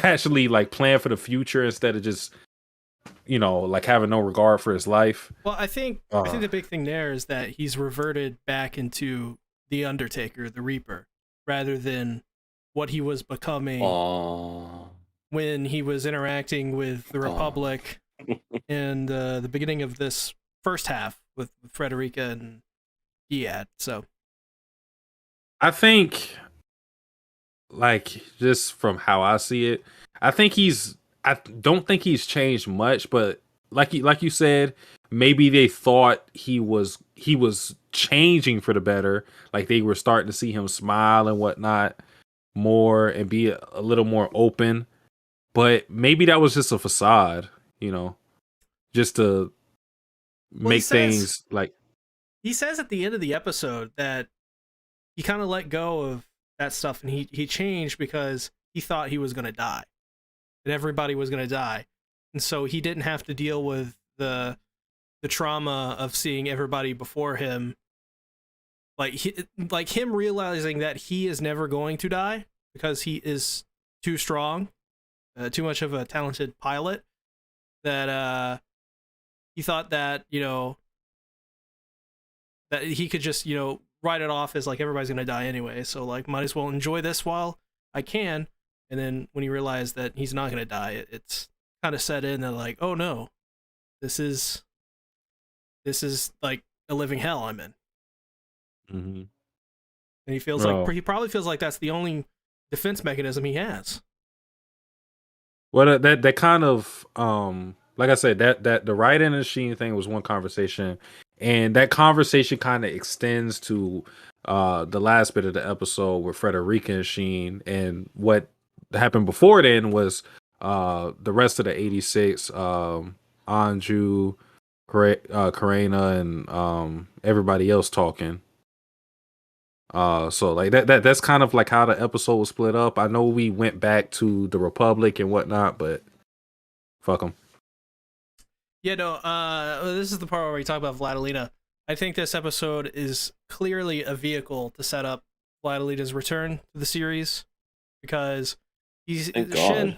actually like plan for the future instead of just, you know, like having no regard for his life. Well, I think the big thing there is that he's reverted back into the Undertaker, the Reaper, rather than what he was becoming when he was interacting with the Republic in the beginning of this first half with Frederica and Giat. So I think, like, just from how I see it, I don't think he's changed much, but like you said, maybe they thought he was changing for the better. Like they were starting to see him smile and whatnot more and be a little more open. But maybe that was just a facade, you know, just to make things like. He says at the end of the episode that he kind of let go of that stuff and he changed because he thought he was going to die. That everybody was going to die. And so he didn't have to deal with the trauma of seeing everybody before him. Like him realizing that he is never going to die because he is too strong. too much of a talented pilot that he thought that that he could just write it off as like everybody's gonna die anyway, so like might as well enjoy this while I can. And then when he realized that he's not gonna die, it's kind of set in that like, oh no, this is like a living hell I'm in. Mm-hmm. And he feels like he probably feels like that's the only defense mechanism he has. Well, that kind of like I said, that the right and the Sheen thing was one conversation, and that conversation kind of extends to the last bit of the episode with Frederica and Sheen, and what happened before then was the rest of the 86, Anju, Karina, and everybody else talking. So like that's kind of like how the episode was split up. I know we went back to the Republic and whatnot, but fuck them. Yeah, no, this is the part where we talk about Vladilena. I think this episode is clearly a vehicle to set up Vladilina's return to the series, because Shin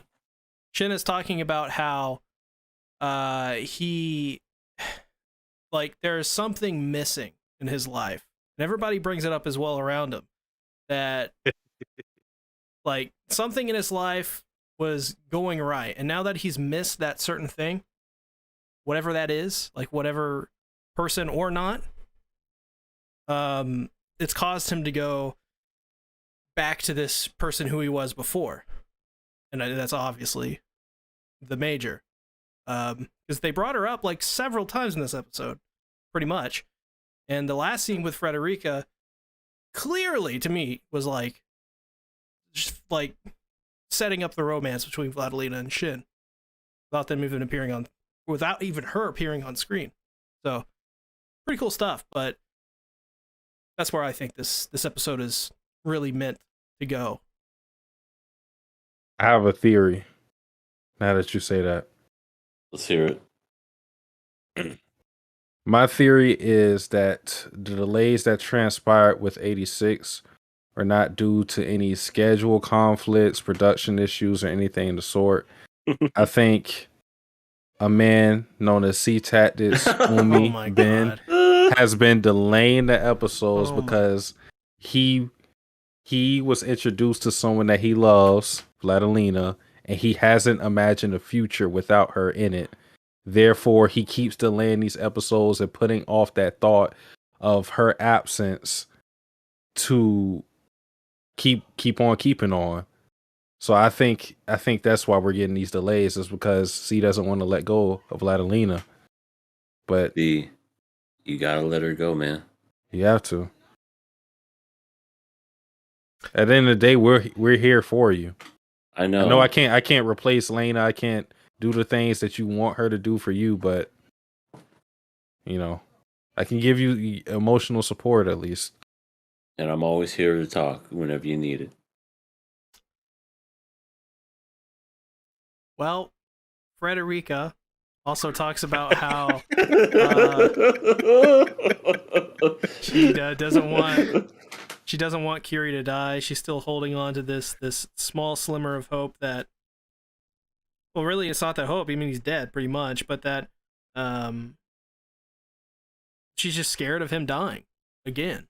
is talking about how he like there's something missing in his life, and everybody brings it up as well around him, that like something in his life was going right, and now that he's missed that certain thing, whatever that is, like whatever person or not, it's caused him to go back to this person who he was before. And that's obviously the Major. Because they brought her up like several times in this episode, pretty much. And the last scene with Frederica clearly, to me, was like, just like setting up the romance between Vladilena and Shin without even her appearing on screen. So pretty cool stuff, but that's where I think this episode is really meant to go. I have a theory now that you say that. Let's hear it. My theory is that the delays that transpired with 86 are not due to any schedule conflicts, production issues, or anything of the sort. I think a man known as C-Tactics, Komi Ben, has been delaying the episodes because he was introduced to someone that he loves, Vladilena, and he hasn't imagined a future without her in it. Therefore, he keeps delaying these episodes and putting off that thought of her absence to keep on keeping on. So I think that's why we're getting these delays, is because C doesn't want to let go of Vladilena. But you gotta let her go, man. You have to. At the end of the day, we're here for you. I know. I know I can't replace Lena. I can't do the things that you want her to do for you, but I can give you emotional support at least. And I'm always here to talk whenever you need it. Well, Frederica also talks about how she doesn't want Kiri to die. She's still holding on to this small slimmer of hope that, well, really, it's not that hope. I mean, he's dead pretty much, but that she's just scared of him dying again,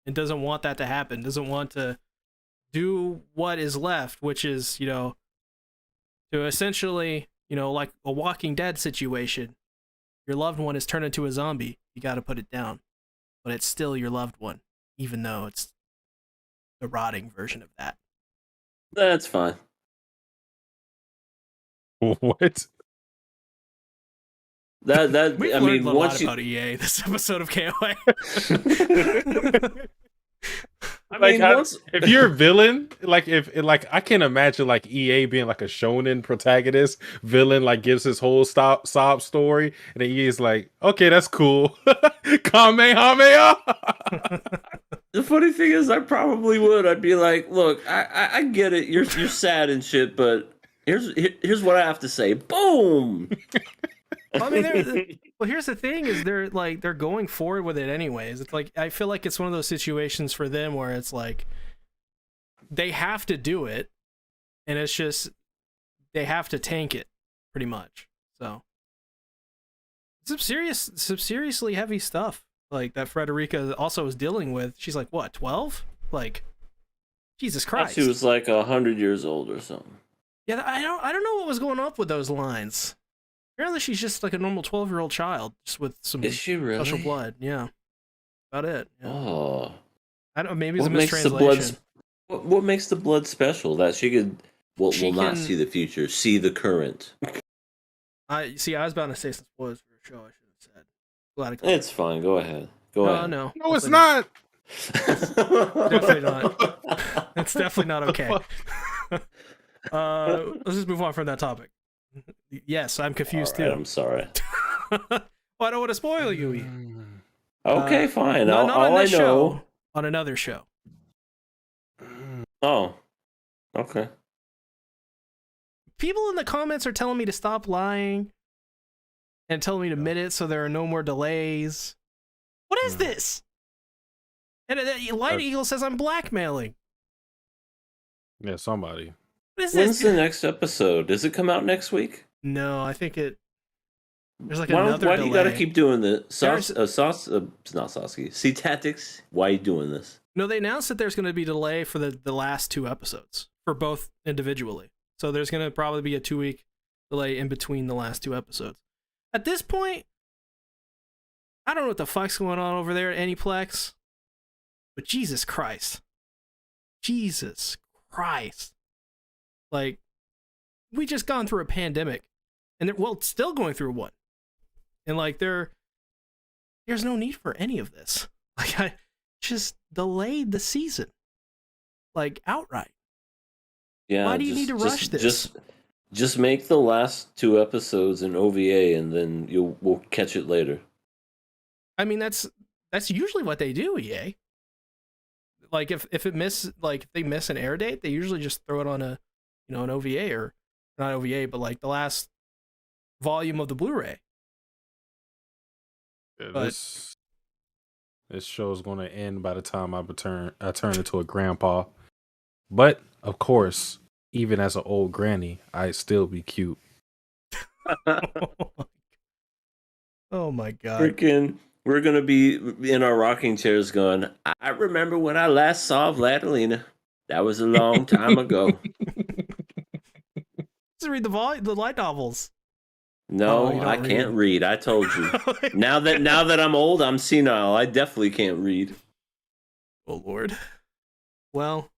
and doesn't want that to happen. Doesn't want to do what is left, which is to essentially, like a Walking Dead situation. Your loved one is turned into a zombie. You got to put it down, but it's still your loved one, even though it's the rotting version of that. That's fine. What? We've learned a lot about EA this episode of KOA. If you're a villain, if I can imagine like EA being like a shonen protagonist villain, like gives his whole sob story, and then EA's like, okay, that's cool. Kamehameha. The funny thing is, I probably would. I'd be like, look, I get it. You're sad and shit, but here's what I have to say. Boom. I mean, here's the thing: is they're going forward with it anyways. It's like, I feel like it's one of those situations for them where it's like they have to do it, and it's just they have to tank it pretty much. So some seriously heavy stuff like that Frederica also is dealing with. She's like, what, 12? Like, Jesus Christ. She was like 100 years old or something. Yeah, I don't know what was going on with those lines. Apparently she's just like a normal 12-year-old child, just with some Is she really? special blood. Yeah. About it. Yeah. Oh. I don't, maybe it's a What makes the mistranslation. blood what makes the blood special? That she could will not see the future, see the current. I was about to say some spoilers for the show. I should have said. Glad It's fine. Go ahead. Go ahead. No, it's not. Definitely not. It's definitely not okay. Let's just move on from that topic. Yes, I'm confused All right, too. I'm sorry. Well, I don't want to spoil you. Okay, fine. No, not on all I this know. show. On another show. Oh. Okay. People in the comments are telling me to stop lying and telling me to admit it so there are no more delays. What is this? And Light Eagle says I'm blackmailing. Yeah, somebody. What is When's this? the next episode? Does it come out next week? No, I think there's like Why another do delay. you gotta keep doing this? Not Sasuke. See Tactics? Why are you doing this? No, they announced that there's going to be a delay for the last 2 episodes for both individually. So there's going to probably be a 2-week delay in between the last 2 episodes. At this point, I don't know what the fuck's going on over there at Aniplex, but Jesus Christ. Jesus Christ. Like, we just gone through a pandemic, and it's still going through one. And like, there's no need for any of this. Like, I just delayed the season, like, outright. Yeah. Why do you need to rush this? Just make the last 2 episodes an OVA, and then we'll catch it later. I mean, that's usually what they do, EA. Like, if they miss an air date, they usually just throw it on an OVA, or not OVA, but like the last volume of the Blu-ray. Yeah, But this show is going to end by the time I turn into a grandpa. But of course, even as an old granny, I'd still be cute. Oh my god! Freaking, we're gonna be in our rocking chairs going, I remember when I last saw Vladilena. That was a long time ago. Just read the light novels. No, you don't I read can't them. read. I told you. Now that I'm old, I'm senile. I definitely can't read. Oh Lord. Well,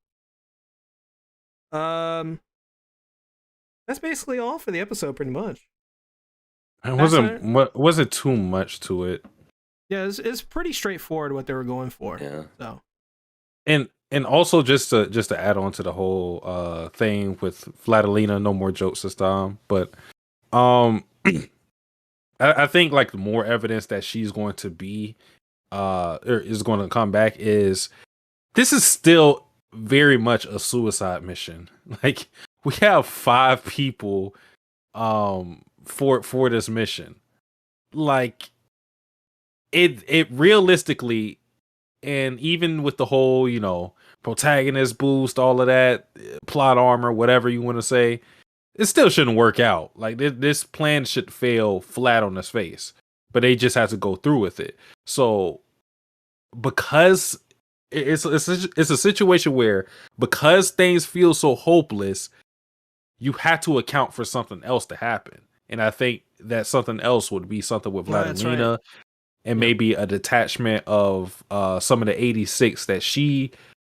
that's basically all for the episode, pretty much. It wasn't too much to it. Yeah, it's pretty straightforward what they were going for. Yeah. So. And also just to add on to the whole thing with Vladilena, no more jokes this time. But I think like the more evidence that she's going to be or is going to come back is this is still very much a suicide mission. Like, we have 5 people for this mission. Like, it realistically, and even with the whole, protagonist boost, all of that, plot armor, whatever you want to say, it still shouldn't work out. Like, this plan should fail flat on its face, but they just have to go through with it. So, because it's a situation where, because things feel so hopeless, you have to account for something else to happen. And I think that something else would be something with Vladilena, right, and maybe a detachment of some of the 86 that she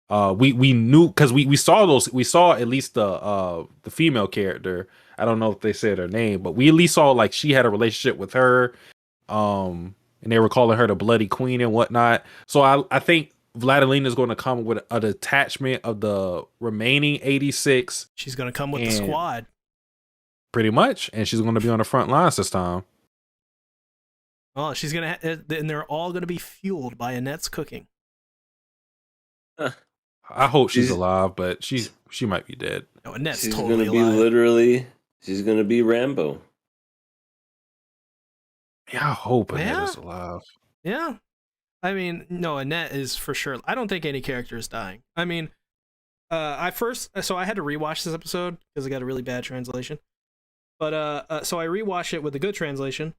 we knew, because we saw at least the female character. I don't know if they said her name, but we at least saw like she had a relationship with her, and they were calling her the Bloody Queen and whatnot. So I think Vladilena is going to come with a detachment of the remaining 86. She's going to come with the squad. Pretty much. And she's going to be on the front lines this time. Oh, she's going to, and they're all going to be fueled by Annette's cooking. I hope she's alive, but she might be dead. No, Annette's she's totally gonna be alive. She's going to be Rambo. Yeah, I hope Annette is alive. Yeah. I mean, no, Annette is for sure. I don't think any character is dying. I mean, I had to rewatch this episode because I got a really bad translation. But so I rewatched it with the good translation,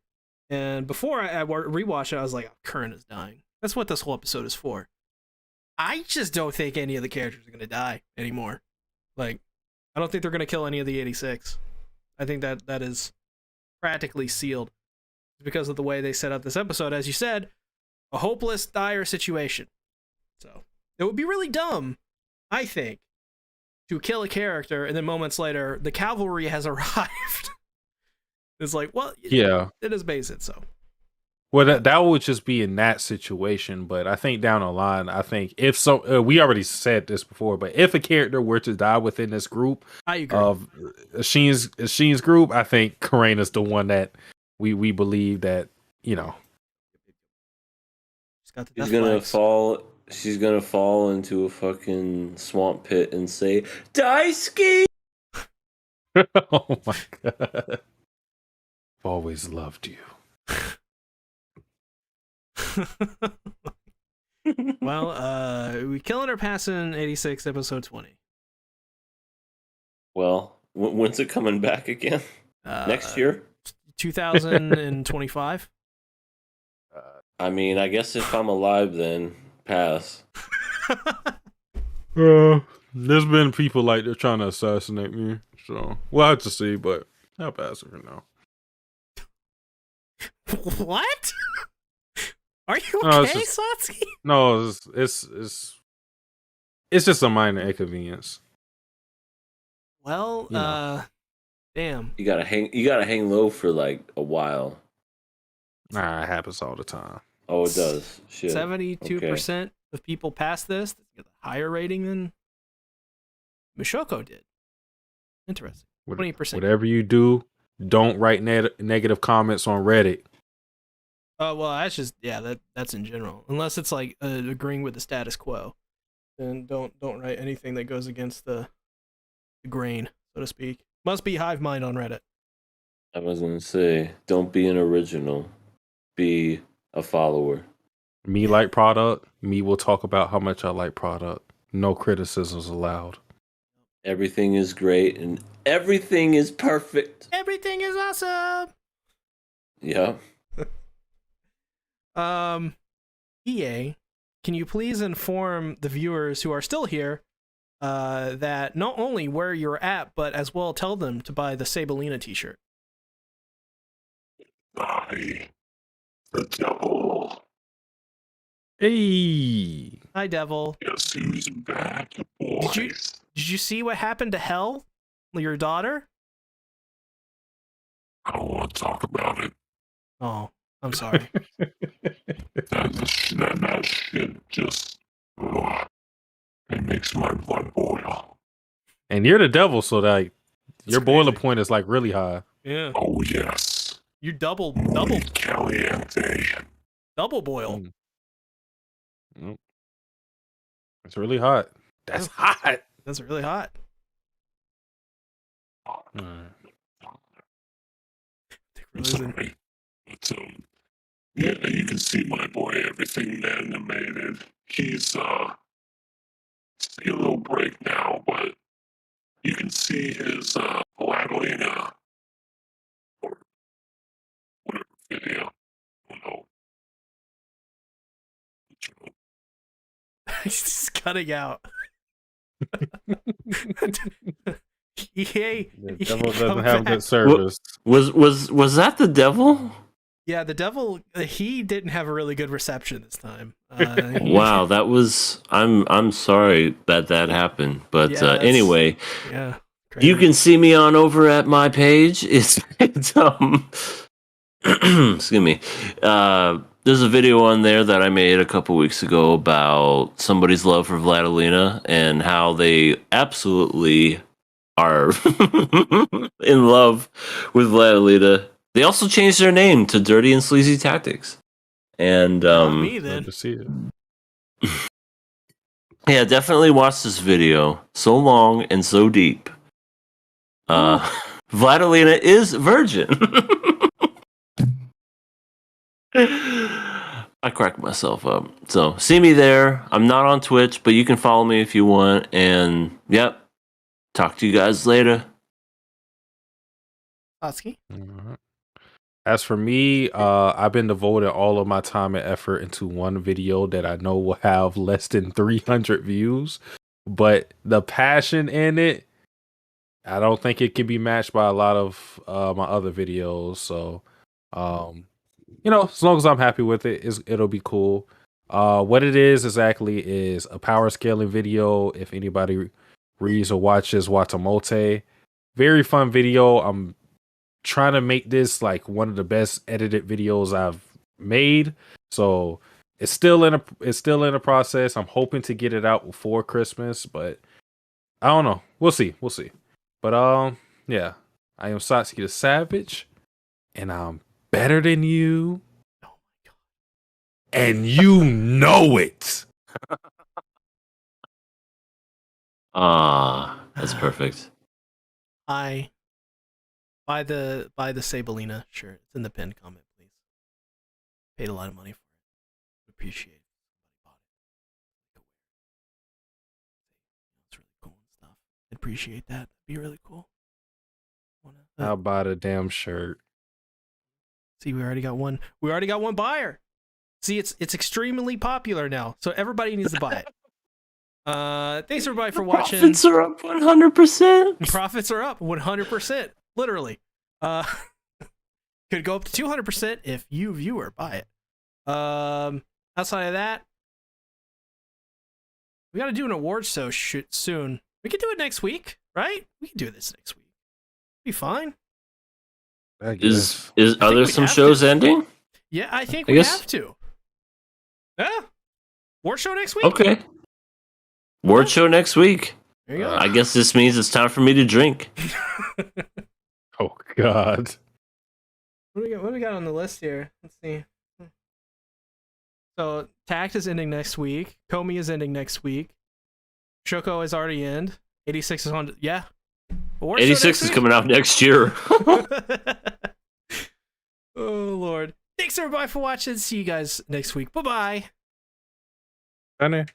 and before I rewatched it, I was like, oh, Curran is dying. That's what this whole episode is for. I just don't think any of the characters are gonna die anymore. Like, I don't think they're gonna kill any of the 86. I think that is practically sealed because of the way they set up this episode. As you said, a hopeless, dire situation. So it would be really dumb, I think, to kill a character and then moments later the cavalry has arrived. It's like, well, Yeah. it is basic. So, Well, that would just be in that situation, but I think down the line, I think if so, we already said this before, but if a character were to die within this group I agree. of Sheen's group, I think Karina's the one that we believe that, you know. She's got the She's death gonna flags. fall. She's gonna fall into a fucking swamp pit and say, "Daisuke." Oh my god! I've always loved you. Well, we killing or passing 86 episode 20. Well, when's it coming back again? Next year? 2025. I mean, I guess if I'm alive, then pass. There's been people like they're trying to assassinate me, so we'll have to see. But I'll pass it for now. What? Are you No, okay, it's Satsuki? No, it's just a minor inconvenience. Well, You know. damn. You gotta hang low for like a while. Nah, it happens all the time. Oh, it does. Shit. 72% of people pass this. They get a higher rating than Mushoku did. Interesting. 20%. Whatever you do, don't write negative comments on Reddit. Oh, well, that's just that's in general. Unless it's like agreeing with the status quo, then don't write anything that goes against the grain, so to speak. Must be hive mind on Reddit. I was gonna say, don't be an original. Be a follower. Me like product. Me will talk about how much I like product. No criticisms allowed. Everything is great and everything is perfect. Everything is awesome. Yeah. EA, can you please inform the viewers who are still here that not only where you're at, but as well tell them to buy the Sabelina T-shirt. I, the devil. Hey. Hi, Devil. Guess who's back, boys? Did you see what happened to Hell, your daughter? I don't want to talk about it. Oh, I'm sorry. That shit just... Ugh, it makes my blood boil. And you're the devil, so like your boiler crazy. point is like really high. Yeah. Oh, yes. You double Caliente. boil. Mm. It's really hot. That's hot. That's really hot. I'm sorry. But, yeah, you can see my boy, everything animated. He's, see a little break now, but you can see his, Adelina, or whatever video. I don't know. He's just cutting out. EA, The devil doesn't have good service. Was that the devil? Yeah, the devil. He didn't have a really good reception this time. Wow, that was. I'm sorry that happened, but Yeah, anyway, Yeah. you can see me on over at my page. It's excuse me. There's a video on there that I made a couple weeks ago about somebody's love for Vladilena and how they absolutely are in love with Vladilena. They also changed their name to Dirty and Sleazy Tactics. And Not me Love then. to see it. yeah, definitely watch this video. So long and so deep. Vladilena is virgin. I crack myself up. So see me there. I'm not on Twitch, but you can follow me if you want. And yep, talk to you guys later. Satsuki? Alright. As for me, I've been devoting all of my time and effort into one video that I know will have less than 300 views, but the passion in it, I don't think it can be matched by a lot of my other videos. So, as long as I'm happy with it, it'll be cool. What it is exactly is a power scaling video. If anybody reads or watches Watamote, very fun video. I'm trying to make this like one of the best edited videos I've made. So it's still in a process. I'm hoping to get it out before Christmas, but I don't know. We'll see. But yeah. I am Satsuki the Savage, and I'm better than you. Oh my god. And you know it. That's perfect. I buy the Sabelina shirt. It's in the pinned comment, please. Paid a lot of money for it. Appreciate it. It's really cool and stuff. I'd appreciate that. It'd be really cool. I'll buy the damn shirt. See, we already got one. We already got one buyer. See, it's extremely popular now, so everybody needs to buy it. Thanks everybody for watching. Profits are up 100%. Profits are up 100%, literally. Could go up to 200% if you viewer buy it. Outside of that, we got to do an awards show soon. We could do it next week, right? We can do this next week. Be fine. I guess. Are there some shows ending? Yeah, I think we have to. Yeah. Award show next week? Okay. Award show next week. There you go. I guess this means it's time for me to drink. Oh God. What do we got on the list here? Let's see. So Takt is ending next week. Komi is ending next week. Shoujo is already in. 86 is on. Yeah. Award 86 is coming out next year. Oh Lord. Thanks everybody for watching. See you guys next week. Bye bye. Done.